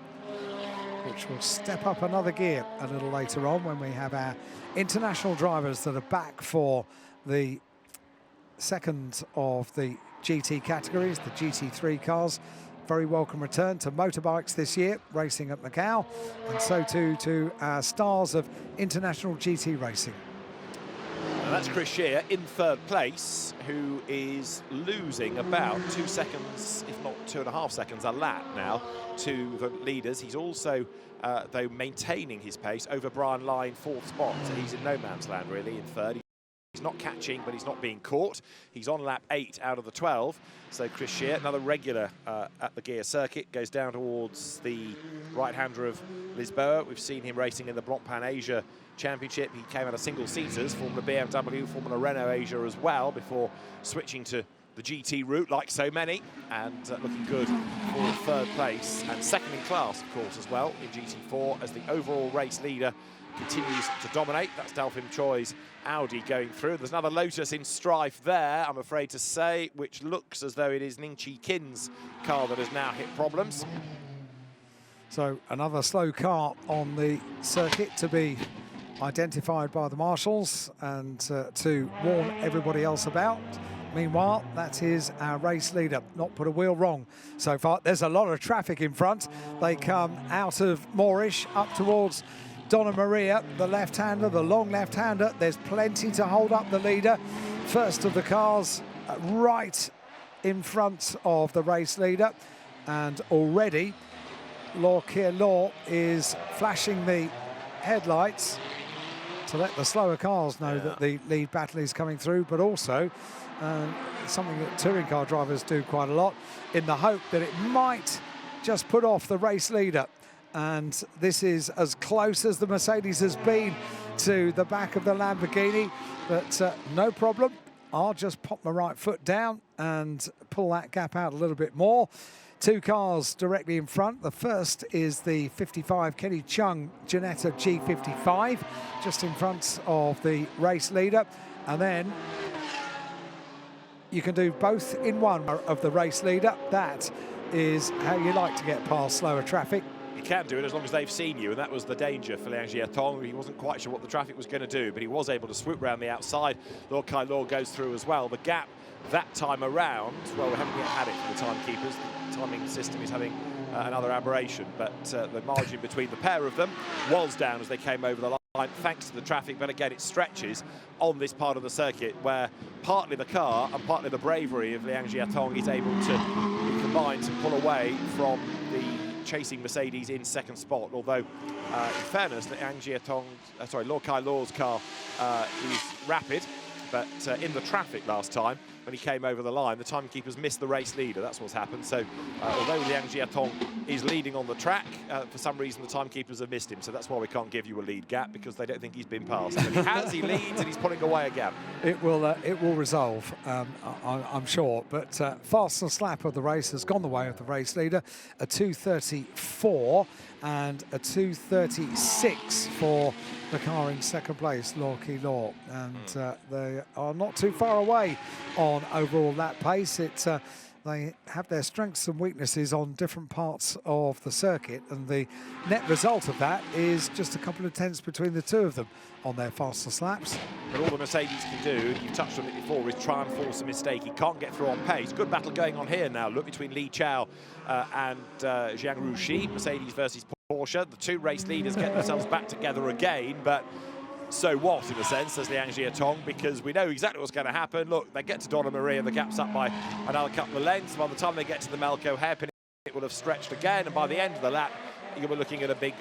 which will step up another gear a little later on when we have our international drivers that are back for the 2nd of the GT categories, the GT3 cars. Very welcome return to motorbikes this year, racing at Macau, and so too to our stars of international GT racing. And that's Chris Shear in 3rd place, who is losing about 2 seconds, if not 2.5 seconds, a lap now to the leaders. He's also, though, maintaining his pace over Brian Lai in 4th spot. So he's in no man's land, really, in 3rd. He's not catching, but he's not being caught. He's on lap 8 out of the 12. So Chris Shear, another regular at the gear circuit, goes down towards the right-hander of Lisboa. We've seen him racing in the Blancpain Asia Championship. He came out of single-seaters, Formula BMW, Formula Renault Asia as well, before switching to the GT route, like so many, and looking good for 3rd place. And 2nd in class, of course, as well, in GT4, as the overall race leader continues to dominate. That's Dalphine Choi's Audi going through. There's another Lotus in strife there, I'm afraid to say, which looks as though it is Ning Chi Kin's car that has now hit problems. So another slow car on the circuit to be identified by the marshals and to warn everybody else about. Meanwhile, that is our race leader, not put a wheel wrong so far. There's a lot of traffic in front. They come out of Moorish up towards Donna Maria, the left-hander, the long left-hander. There's plenty to hold up the leader. First of the cars right in front of the race leader. And already, Law Kier Law is flashing the headlights to let the slower cars know that the lead battle is coming through, but also something that touring car drivers do quite a lot, in the hope that it might just put off the race leader. And this is as close as the Mercedes has been to the back of the Lamborghini, but no problem. I'll just pop my right foot down and pull that gap out a little bit more. Two cars directly in front. The first is the 55 Kenny Chung Ginetta G55, just in front of the race leader. And then you can do both in one of the race leader. That is how you like to get past slower traffic. You can do it as long as they've seen you, and that was the danger for Liang Jiatong. He wasn't quite sure what the traffic was going to do, but he was able to swoop around the outside. Lord Kai Law goes through as well. The gap that time around, well, we haven't yet had it for the timekeepers. The timing system is having another aberration, but the margin between the pair of them was down as they came over the line, thanks to the traffic. But again, it stretches on this part of the circuit where partly the car and partly the bravery of Liang Jiatong is able to be combined to pull away from the chasing Mercedes in second spot. Although, in fairness, Lord Kai Law's car is rapid, but in the traffic last time, when he came over the line, the timekeepers missed the race leader. That's what's happened. So, although Liang Jiatong is leading on the track, for some reason the timekeepers have missed him. So that's why we can't give you a lead gap, because they don't think he's been passed. But he has, he leads, and he's pulling away a gap. It will resolve, I'm sure. But fastest lap of the race has gone the way of the race leader, a 2:34 and a 2:36 for the car in second place, Lord Kai Law, and they are not too far away on overall lap pace. They have their strengths and weaknesses on different parts of the circuit, and the net result of that is just a couple of tenths between the two of them on their fastest laps. But all the Mercedes can do, you've touched on it before, is try and force a mistake. He can't get through on pace. Good battle going on here now. Look between Li Chao and Zhang Ruxi, Mercedes versus Porsche. The two race leaders get themselves back together again, but so what, in a sense, says Liang Jiatong, because we know exactly what's going to happen. Look, they get to Donna Maria, the gap's up by another couple of lengths. By the time they get to the Melco hairpin, it will have stretched again, and by the end of the lap, you'll be looking at a big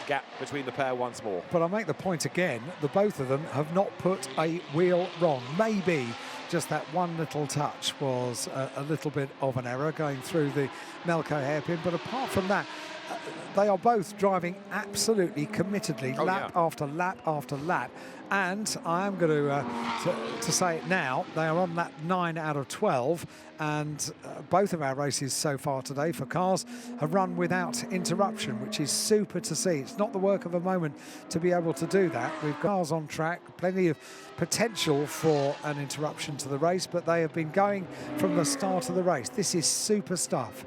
gap between the pair once more. But I'll make the point again, the both of them have not put a wheel wrong. Maybe just that one little touch was a little bit of an error going through the Melco hairpin, but apart from that, they are both driving absolutely committedly, lap after lap after lap. And I am going to say it now, they are on lap 9 out of 12, and both of our races so far today for cars have run without interruption, which is super to see. It's not the work of a moment to be able to do that. We've got cars on track, plenty of potential for an interruption to the race, but they have been going from the start of the race. This is super stuff.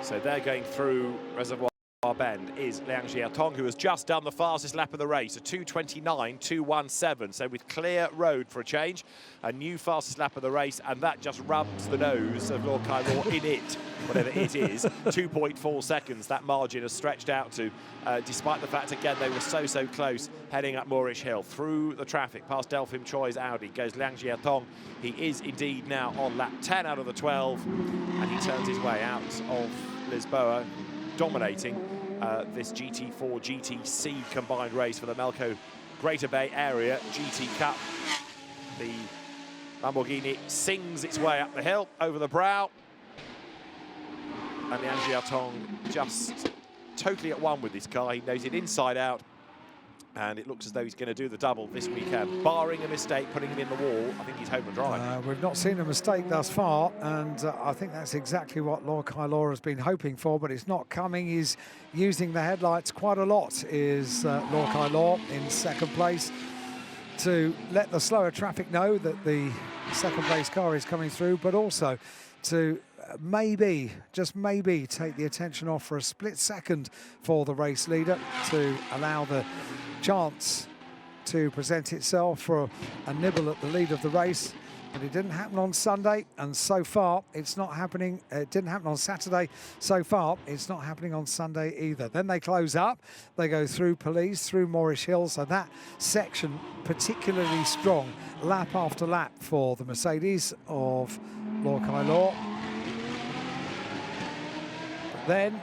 So they're going through Reservoir Bend is Liang Jiatong, who has just done the fastest lap of the race, a 2:29.217. So with clear road for a change, a new fastest lap of the race, and that just rubs the nose of Lord Kai Law in it, whatever it is. 2.4 seconds that margin has stretched out to, despite the fact, again, they were so close heading up Moorish Hill. Through the traffic, past Delphine Choi's Audi, goes Liang Jiatong. He is indeed now on lap 10 out of the 12, and he turns his way out of Lisboa, dominating this GT4 GTC combined race for the Melco Greater Bay Area GT Cup. The Lamborghini sings its way up the hill over the brow, and Liang Jiatong just totally at one with this car. He knows it inside out, and it looks as though he's going to do the double this weekend. Barring a mistake, putting him in the wall, I think he's home and dry. We've not seen a mistake thus far, and I think that's exactly what Lord Kai Law has been hoping for, but it's not coming. He's using the headlights quite a lot, is Lord Kai Law in second place, to let the slower traffic know that the second place car is coming through, but also to maybe, just maybe, take the attention off for a split second for the race leader to allow the chance to present itself for a nibble at the lead of the race. But it didn't happen on Sunday, and so far it's not happening. It didn't happen on Saturday. So far it's not happening on Sunday either. Then they close up, they go through Police, through Moorish Hill, so that section particularly strong lap after lap for the Mercedes of Lord Kai Law. But then,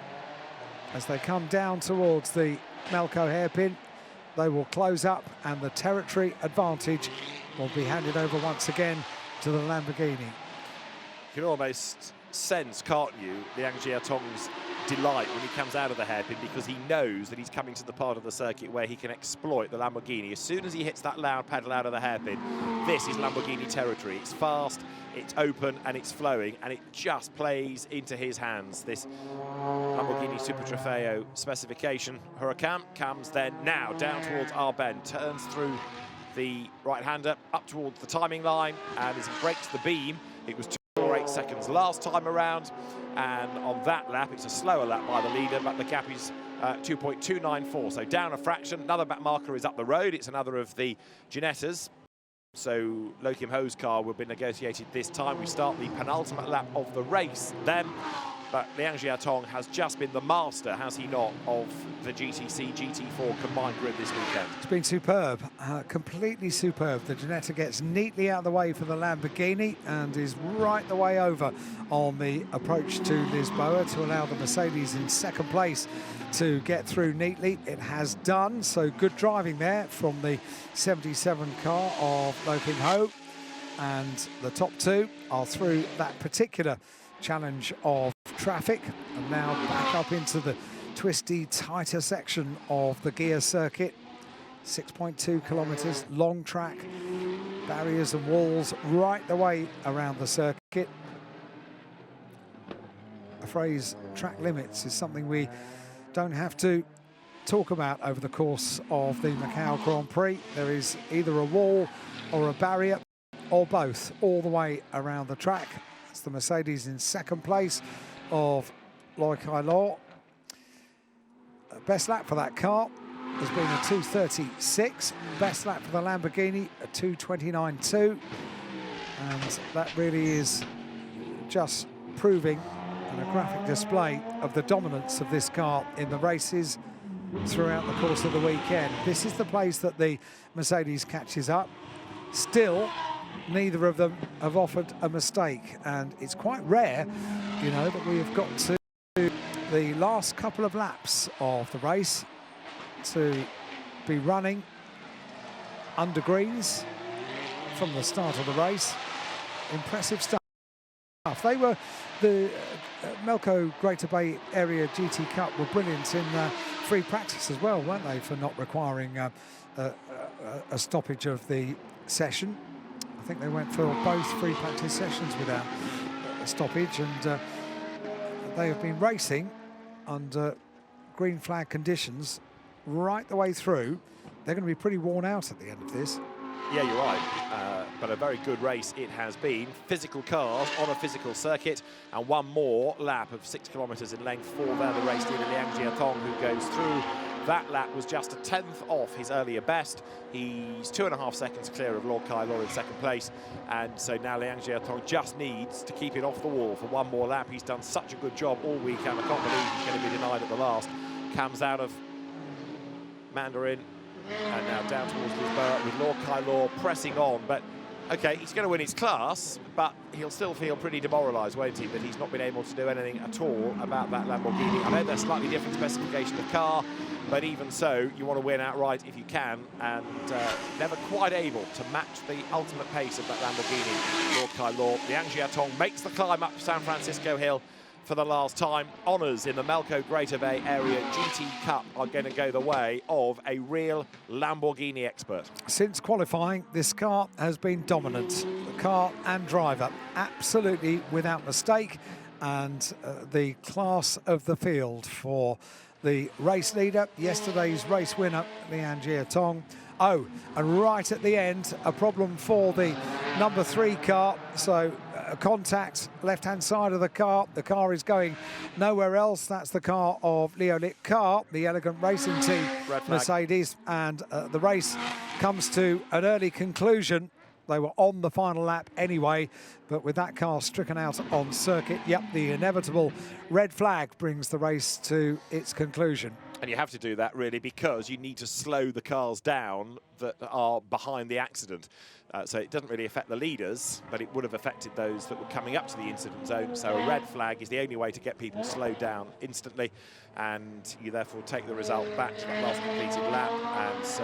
as they come down towards the Melco hairpin, they will close up, and the territory advantage will be handed over once again to the Lamborghini. You can almost sense, can't you, Liang Jiatong's delight when he comes out of the hairpin, because he knows that he's coming to the part of the circuit where he can exploit the Lamborghini. As soon as he hits that loud pedal out of the hairpin, this is Lamborghini territory. It's fast, it's open, and it's flowing, and it just plays into his hands. This Lamborghini Super Trofeo specification. Huracan comes then now down towards our bend, turns through the right-hander up towards the timing line, and as he breaks the beam, it was 2.48 seconds last time around, and on that lap it's a slower lap by the leader, but the gap is 2.294, so down a fraction. Another back marker is up the road. It's another of the Ginettas. So Loh Kim Ho's car will be negotiated this time. We start the penultimate lap of the race then. But Liang Jiatong has just been the master, has he not, of the GTC GT4 combined grid this weekend. It's been superb, completely superb. The Ginetta gets neatly out of the way for the Lamborghini and is right the way over on the approach to Lisboa to allow the Mercedes in second place to get through neatly. It has done, so good driving there from the 77 car of Loh Kim Ho. And the top two are through that particular challenge of traffic and now back up into the twisty, tighter section of the gear circuit. 6.2 kilometres, long track, barriers and walls right the way around the circuit. The phrase track limits is something we don't have to talk about over the course of the Macau Grand Prix. There is either a wall or a barrier or both all the way around the track. It's the Mercedes in second place of Loh Kai Law. Best lap for that car has been a 2:36. Best lap for the Lamborghini, a 2:29.2. And that really is just proving and a graphic display of the dominance of this car in the races throughout the course of the weekend. This is the place that the Mercedes catches up. Still, neither of them have offered a mistake, and it's quite rare, you know, that we have got to the last couple of laps of the race to be running under greens from the start of the race. Impressive stuff. They were the Melco Greater Bay Area GT Cup were brilliant in free practice as well, weren't they, for not requiring a stoppage of the session. I think they went for both free practice sessions without a stoppage, and they have been racing under green flag conditions right the way through. They're going to be pretty worn out at the end of this. Yeah, you're right, but a very good race it has been. Physical cars on a physical circuit, and one more lap of 6 kilometres in length for the race leader Liang Jiatong, who goes through. That lap was just a 10th off his earlier best. He's 2.5 seconds clear of Loh Kai Law in second place, and so now Liang Jiatong just needs to keep it off the wall for one more lap. He's done such a good job all weekend. I can't believe he's going to be denied at the last. Comes out of Mandarin and now down towards Lisboa with Loh Kai Law pressing on. But okay, he's going to win his class, but he'll still feel pretty demoralised, won't he, that he's not been able to do anything at all about that Lamborghini. I know they're slightly different specification of car, but even so, you want to win outright if you can, and never quite able to match the ultimate pace of that Lamborghini. Loh Kai Law, Liang Jiatong makes the climb up San Francisco Hill for the last time. Honours in the Melco Greater Bay Area GT Cup are going to go the way of a real Lamborghini expert. Since qualifying, this car has been dominant. The car and driver, absolutely without mistake, and the class of the field for the race leader, yesterday's race winner, Liang Jiatong. Oh, and right at the end, a problem for the number 3 car. So contact left-hand side of the car. The car is going nowhere else. That's the car of Leo Lit Car, the Elegant Racing Team, Mercedes. And the race comes to an early conclusion. They were on the final lap anyway, but with that car stricken out on circuit, yep, the inevitable red flag brings the race to its conclusion. And you have to do that, really, because you need to slow the cars down that are behind the accident. So it doesn't really affect the leaders, but it would have affected those that were coming up to the incident zone. So a red flag is the only way to get people slowed down instantly, and you therefore take the result back to that last completed lap. And so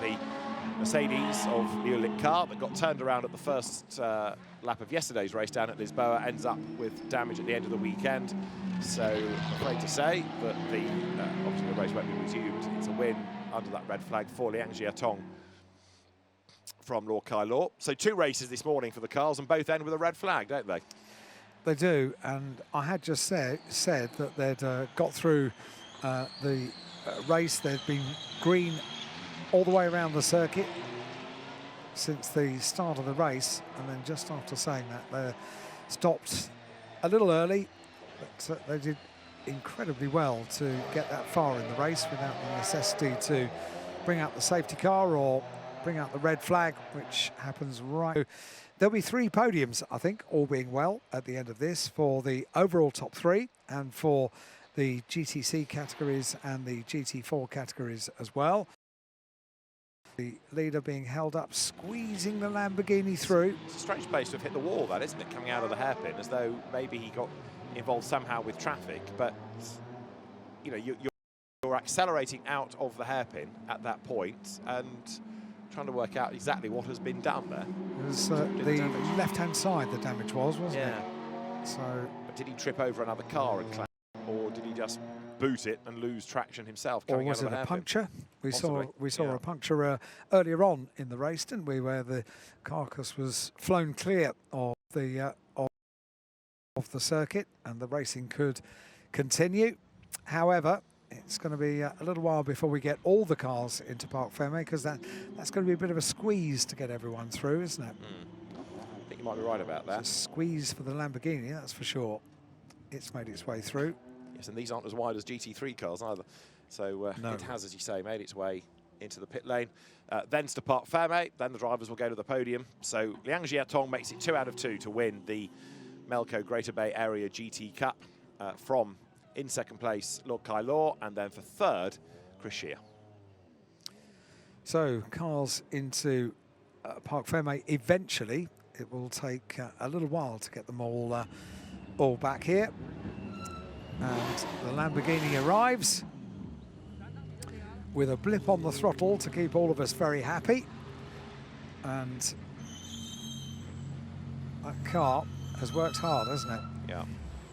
the Mercedes of Liulik car that got turned around at the first lap of yesterday's race down at Lisboa ends up with damage at the end of the weekend. So I'm afraid to say that obviously the race won't be resumed. It's a win under that red flag for Liang Jiatong from Lor Kai Law. So 2 races this morning for the cars, and both end with a red flag, don't they? They do, and I had just said that they'd got through the race. They'd been green all the way around the circuit since the start of the race, and then just after saying that, they stopped a little early, but they did incredibly well to get that far in the race without the necessity to bring out the safety car or bring out the red flag, which happens right. There'll be 3 podiums, I think, all being well at the end of this for the overall top 3 and for the GTC categories and the GT4 categories as well. The leader being held up, squeezing the Lamborghini through. It's a strange place to have hit the wall, that, isn't it, coming out of the hairpin, as though maybe he got involved somehow with traffic. But, you know, you're accelerating out of the hairpin at that point and trying to work out exactly what has been done there. It was the left-hand side the damage was, wasn't it? So, but did he trip over another car and crash, or did he just boot it and lose traction himself? Or was it a puncture? We saw a puncture earlier on in the race, didn't we, where the carcass was flown clear of the circuit and the racing could continue. However, it's going to be a little while before we get all the cars into Parc Fermé, because that's going to be a bit of a squeeze to get everyone through, isn't it? I think you might be right about that. It's a squeeze for the Lamborghini, that's for sure. It's made its way through. Yes, and these aren't as wide as GT3 cars either. So no. It has, as you say, made its way into the pit lane. Then to Parc Fermé, then the drivers will go to the podium. So Liang Jiatong makes it 2 out of 2 to win the Melco Greater Bay Area GT Cup from, in second place, Lor Kai Law, and then for third, Chris Shear. So cars into Parc Fermé eventually. It will take a little while to get them all back here. And the Lamborghini arrives with a blip on the throttle to keep all of us very happy. And that car has worked hard, hasn't it? Yeah.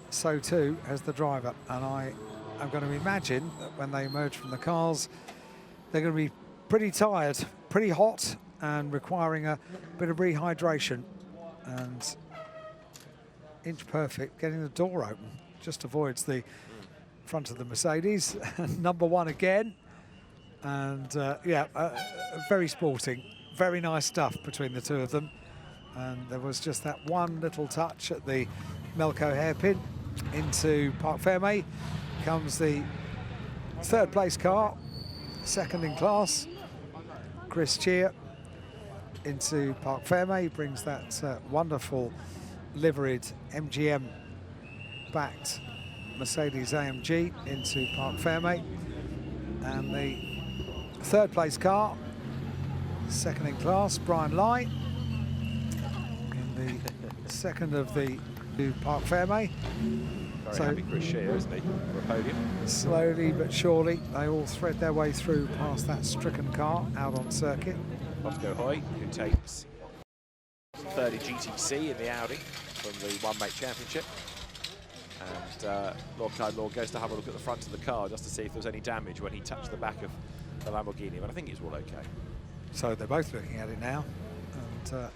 So too has the driver. And I'm going to imagine that when they emerge from the cars, they're going to be pretty tired, pretty hot, and requiring a bit of rehydration. And Inch Perfect getting the door open just avoids the front of the Mercedes. Number 1 again. And very sporting, very nice stuff between the 2 of them. And there was just that one little touch at the Melco hairpin. Into Parc Fermé comes the 3rd place car, 2nd in class, Chris Shear. Into Parc Fermé, brings that wonderful liveried MGM backed Mercedes AMG into Parc Fermé. And the 3rd place car, 2nd in class, Brian Lai, in the 2nd of the new Parc Fermé. Very happy Chris Shear, isn't he, for a podium? Slowly but surely, they all thread their way through past that stricken car out on circuit. Bosco Hoy, who takes 3rd in GTC in the Audi from the One Make Championship. And Lor Kai Law goes to have a look at the front of the car just to see if there was any damage when he touched the back of the Lamborghini, but I think it's all okay. So they're both looking at it now. And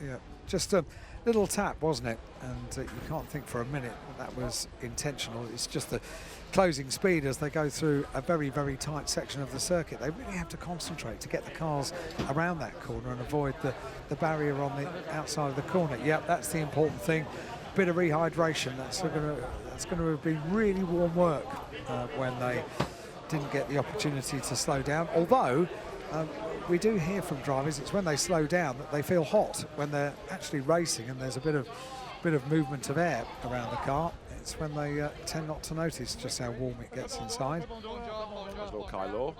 yeah, just a little tap, wasn't it? And you can't think for a minute that was intentional. It's just the closing speed as they go through a very, very tight section of the circuit. They really have to concentrate to get the cars around that corner and avoid the barrier on the outside of the corner. Yep, that's the important thing. Bit of rehydration. That's going to have been really warm work when they didn't get the opportunity to slow down. Although we do hear from drivers, it's when they slow down that they feel hot. When they're actually racing and there's a bit of movement of air around the car, it's when they tend not to notice just how warm it gets inside. There's Lor Kai Law,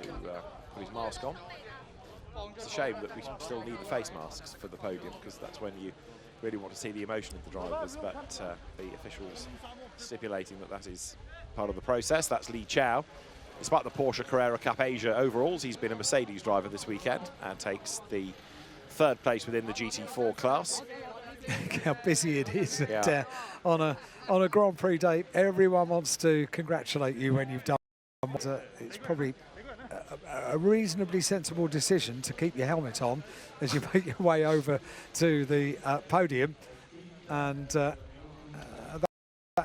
who put his mask on. It's a shame that we still need the face masks for the podium, because that's when you really want to see the emotion of the drivers, but the officials stipulating that is part of the process. That's Li Chao, despite the Porsche Carrera Cup Asia overalls, he's been a Mercedes driver this weekend and takes the 3rd place within the GT4 class. How busy it is on a Grand Prix day. Everyone wants to congratulate you when you've done it. It's probably a reasonably sensible decision to keep your helmet on as you make your way over to the podium, and that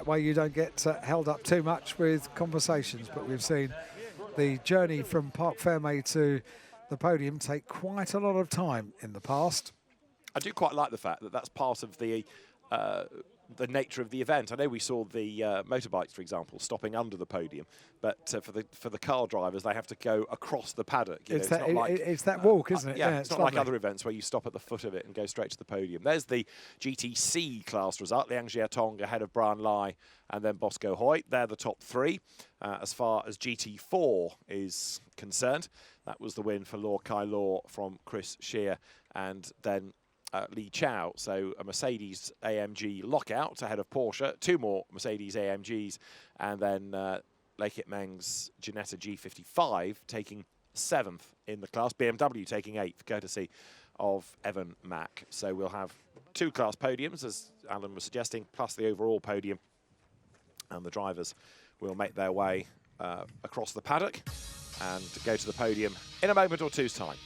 way you don't get held up too much with conversations. But we've seen the journey from Parc Fermé to the podium take quite a lot of time in the past. I do quite like the fact that that's part of the nature of the event. I know we saw the motorbikes, for example, stopping under the podium, but for the car drivers, they have to go across the paddock. It's that walk, isn't it? Yeah, it's not like lovely. other events where you stop at the foot of it and go straight to the podium. There's the GTC class result. Liang Jiatong ahead of Brian Lai and then Bosco Hoyt. They're the top 3. As far as GT4 is concerned, that was the win for Law Kai Law from Chris Shear and then Li Chao. So a Mercedes AMG lockout ahead of Porsche, 2 more Mercedes AMGs, and then Lekit Meng's Ginetta G55 taking 7th in the class, BMW taking 8th, courtesy of Evan Mack. So we'll have 2 class podiums, as Alan was suggesting, plus the overall podium, and the drivers will make their way across the paddock and go to the podium in a moment or two's time.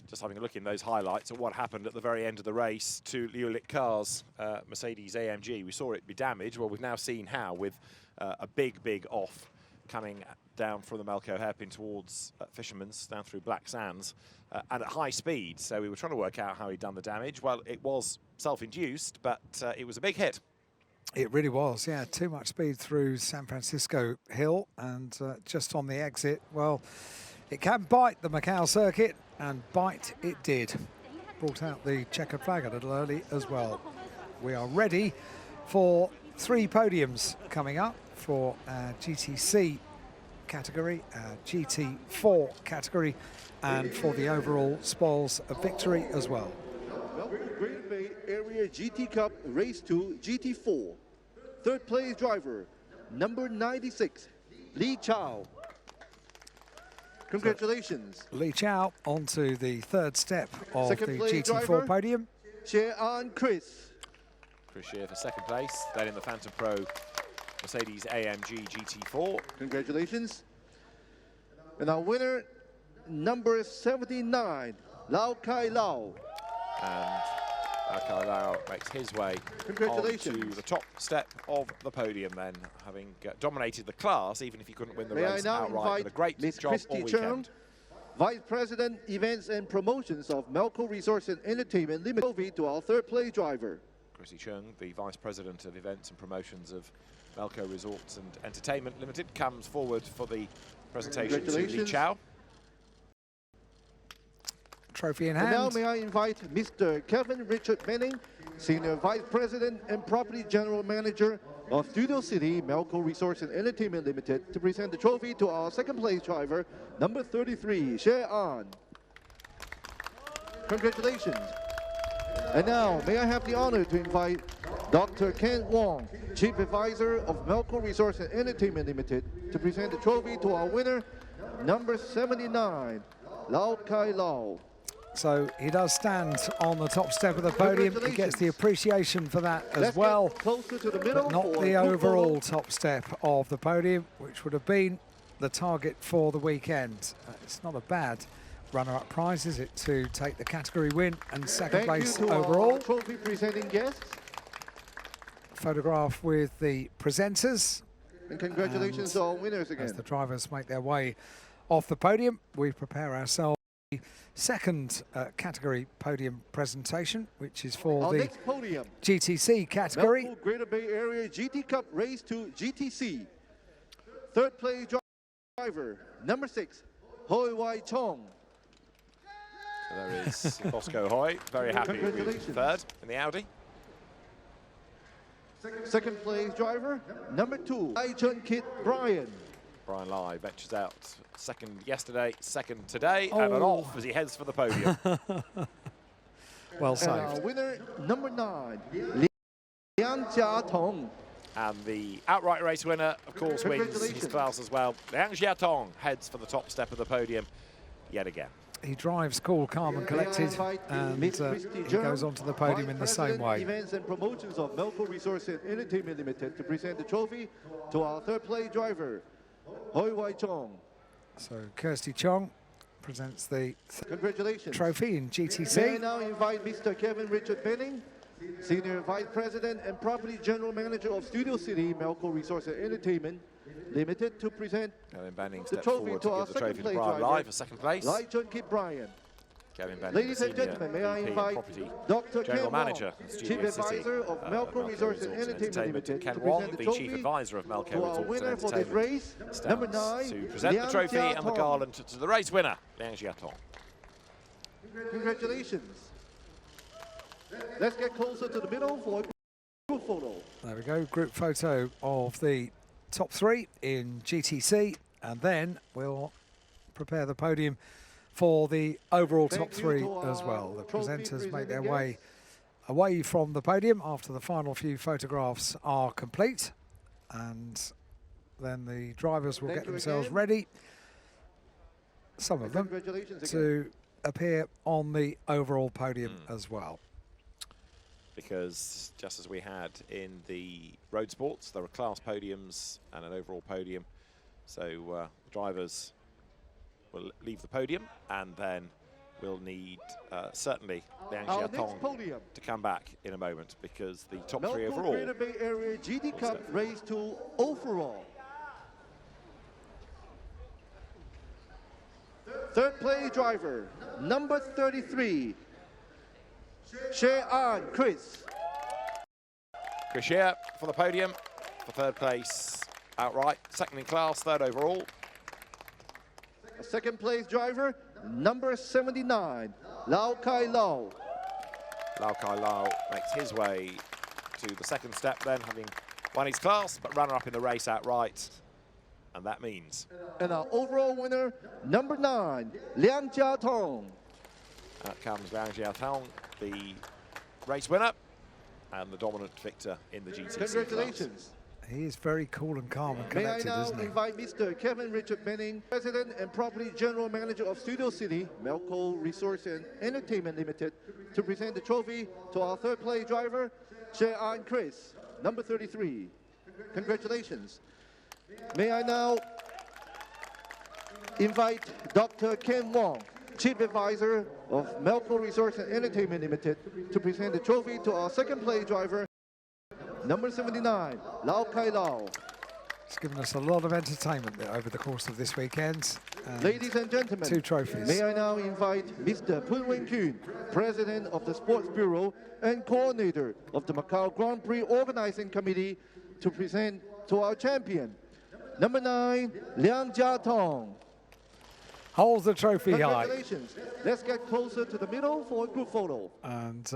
Just having a look in those highlights at what happened at the very end of the race to Liu Litcar's Mercedes AMG. We saw it be damaged. Well, we've now seen how, with a big off coming down from the Melco hairpin towards Fisherman's, down through Black Sands, and at high speed. So we were trying to work out how he'd done the damage. Well, it was self-induced, but it was a big hit. It really was, yeah. Too much speed through San Francisco Hill, and just on the exit, well, it can bite the Macau circuit, and bite it did. Brought out the checkered flag a little early as well. We are ready for 3 podiums coming up for our GTC category, our GT4 category, and for the overall spoils of victory as well. Great Bay Area GT Cup Race 2 GT4. 3rd place driver, number 96, Li Chao. Congratulations. So, Li Chao onto the 3rd step of Second the place GT4 driver, podium. Shear Chris. Chris Shear for 2nd place, then in the Phantom Pro Mercedes AMG GT4. Congratulations. And our winner, number 79, Lao Kai Lao. And Lao Kai Lao makes his way onto the top step of the podium then, having dominated the class, even if he couldn't win the race outright. But a great job all weekend. Vice President, Events and Promotions of Melco Resorts and Entertainment Limited, to our 3rd place driver. Chrissy Chung, the Vice President of Events and Promotions of Melco Resorts and Entertainment Limited comes forward for the presentation to Li Chao. Trophy in And hand. now may I invite Mr. Kevin Richard Manning, Senior Vice President and Property General Manager of Studio City Melco Resorts and Entertainment Limited, to present the trophy to our second place driver, number 33, Xie An. Congratulations. And now, may I have the honor to invite Dr. Ken Wong, Chief Advisor of Melco Resorts and Entertainment Limited, to present the trophy to our winner, number 79, Lau Kai Lau. So he does stand on the top step of the podium. He gets the appreciation for that as well, Closer to the middle, but not the overall top step of the podium, which would have been the target for the weekend. It's not a bad runner-up prize, is it, to take the category win and second place overall. Trophy presenting guests. Photograph with the presenters. And congratulations to our winners again. As the drivers make their way off the podium, we prepare ourselves for the second category podium presentation, which is for our the next podium, GTC category. Melco Greater Bay Area GT Cup Race 2 GTC. Third place driver, number 6, Hoi Wai Chong. So there is Bosco Hoy, very happy with third in the Audi. Second place driver, number 2, Lai Chun Kit Brian. Brian Lai ventures out second yesterday, second today, and an off as he heads for the podium. Well And our saved. winner, number 9, Liang Jiatong. And the outright race winner, of course, wins his Congratulations. class as well. Liang Jiatong heads for the top step of the podium yet again. He drives cool, calm and collected, and he goes onto the podium in the same way. Events and promotions of Melco Resource and Entertainment Limited, to present the trophy to our third place driver, Hoi Wai Chong. So Kirsty Chong presents the Congratulations. trophy in May I GTC. now invite Mr. Kevin Richard Benning, Senior Vice President and Property General Manager of Studio City Melco Resource and Entertainment Limited, to present Kevin Benning the steps trophy forward to to our give the trophy second to place Brian driver, Lai for second place. Lai Chun Kit Brian. Kevin Benning, Ladies the and Senior gentlemen, may I VP invite Property Dr. General Ken Manager Wong, of Chief Studio City, Advisor of Melco Resorts and Entertainment Limited, Ken to Wong, present the the trophy Chief Advisor of Melco to our Resorts and winner for this Entertainment, race, number 9, stands to present the Liang trophy and the Jiatong. garland to the race winner, Liang Jiatong. Congratulations. Let's get closer to the middle for a group photo. There we go, group photo of the top three in GTC, and then we'll prepare the podium for the overall top three as well. The presenters make their way away from the podium after the final few photographs are complete, and then the drivers will get themselves ready, some of them, Congratulations to appear on the overall podium as well. Because just as we had in the road sports, there are class podiums and an overall podium. So drivers will leave the podium, and then we'll need certainly Liang Our next Jiatong podium, to come back in a moment, because the top three Melco overall. Greater Bay Area GT Cup Race 2 overall. Third place driver, number 33, Xie An Chris. Krishia for the podium for third place outright, second in class, third overall. Second place driver, number 79, Lau Kai Lau. Lau Kai Lau makes his way to the second step then, having won his class, but runner-up in the race outright. And that means And our overall winner, number 9, Liang Jiatong. out comes Liang Jiatong, the race winner and the dominant victor in the GTC Congratulations. He is very cool and calm and May I collected, now isn't he? invite Mr. Kevin Richard Manning, President and Property General Manager of Studio City, Melco Resource and Entertainment Limited, to present the trophy to our third place driver, Xie An Chris, number 33. Congratulations. May I now invite Dr. Ken Wong, Chief Advisor of Melco Resource and Entertainment Limited, to present the trophy to our second place driver, number 79, Lau Kai Lau. It's given us a lot of entertainment over the course of this weekend. Ladies and gentlemen, 2 trophies. may I now invite Mr. Pun Wen Kuhn, President of the Sports Bureau and Coordinator of the Macau Grand Prix Organizing Committee, to present to our champion, number 9, Liang Jiatong. Holds the trophy high. Congratulations. Let's get closer to the middle for a group photo. And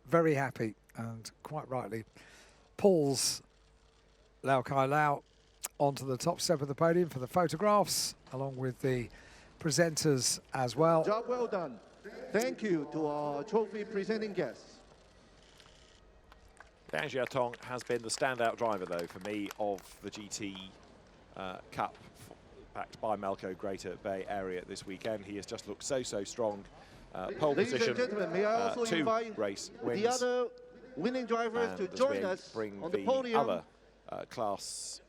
very happy, and quite rightly, pulls Lau Kai Lau onto the top step of the podium for the photographs, along with the presenters as well. Job well done. Thank you to our trophy presenting guests. Liang Jiatong has been the standout driver, though, for me, of the GT Cup, backed by Melco Greater Bay Area this weekend. He has just looked so strong. Pole Ladies position, and gentlemen, may I also 2 invite race wins. the other winning drivers to And as join we us bring on the the podium other class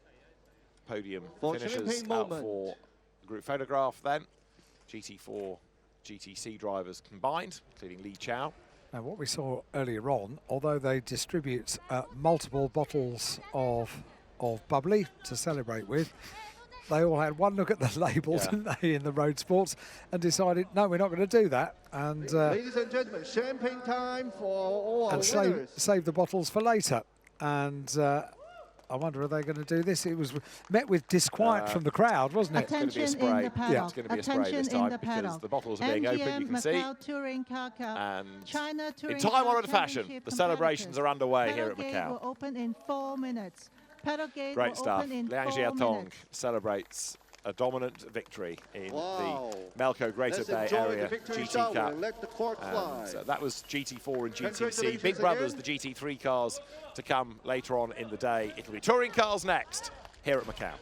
podium for finishers champagne out moment. for group photograph then. GT4, GTC drivers combined, including Li Chao. Now, what we saw earlier on, although they distribute multiple bottles of bubbly to celebrate with, they all had one look at the label, didn't they, in the road sports, and decided, no, we're not going to do that. And ladies and gentlemen, champagne time for all our winners. Save the bottles for later. And I wonder, are they going to do this? It was met with disquiet from the crowd, wasn't it? Attention It's going to be a spray. in the paddock. It's going to be a spray this time because the bottles are being opened, you can see. Macau Touring Car Cup, And China Touring in time-honoured Car fashion, Championship the celebrations are underway here at Paddle gate Macau. will open in 4 minutes. Paddle gate Great will stuff. open in Liang 4 Jiatong minutes. celebrates a dominant victory in Wow. the Melco Greater Let's Bay enjoy the Area victory GT shower Cup. and let the cork fly. And that was GT4 and GTC. Congratulations Big Brothers, again. the GT3 cars to come later on in the day. It'll be touring cars next here at Macau.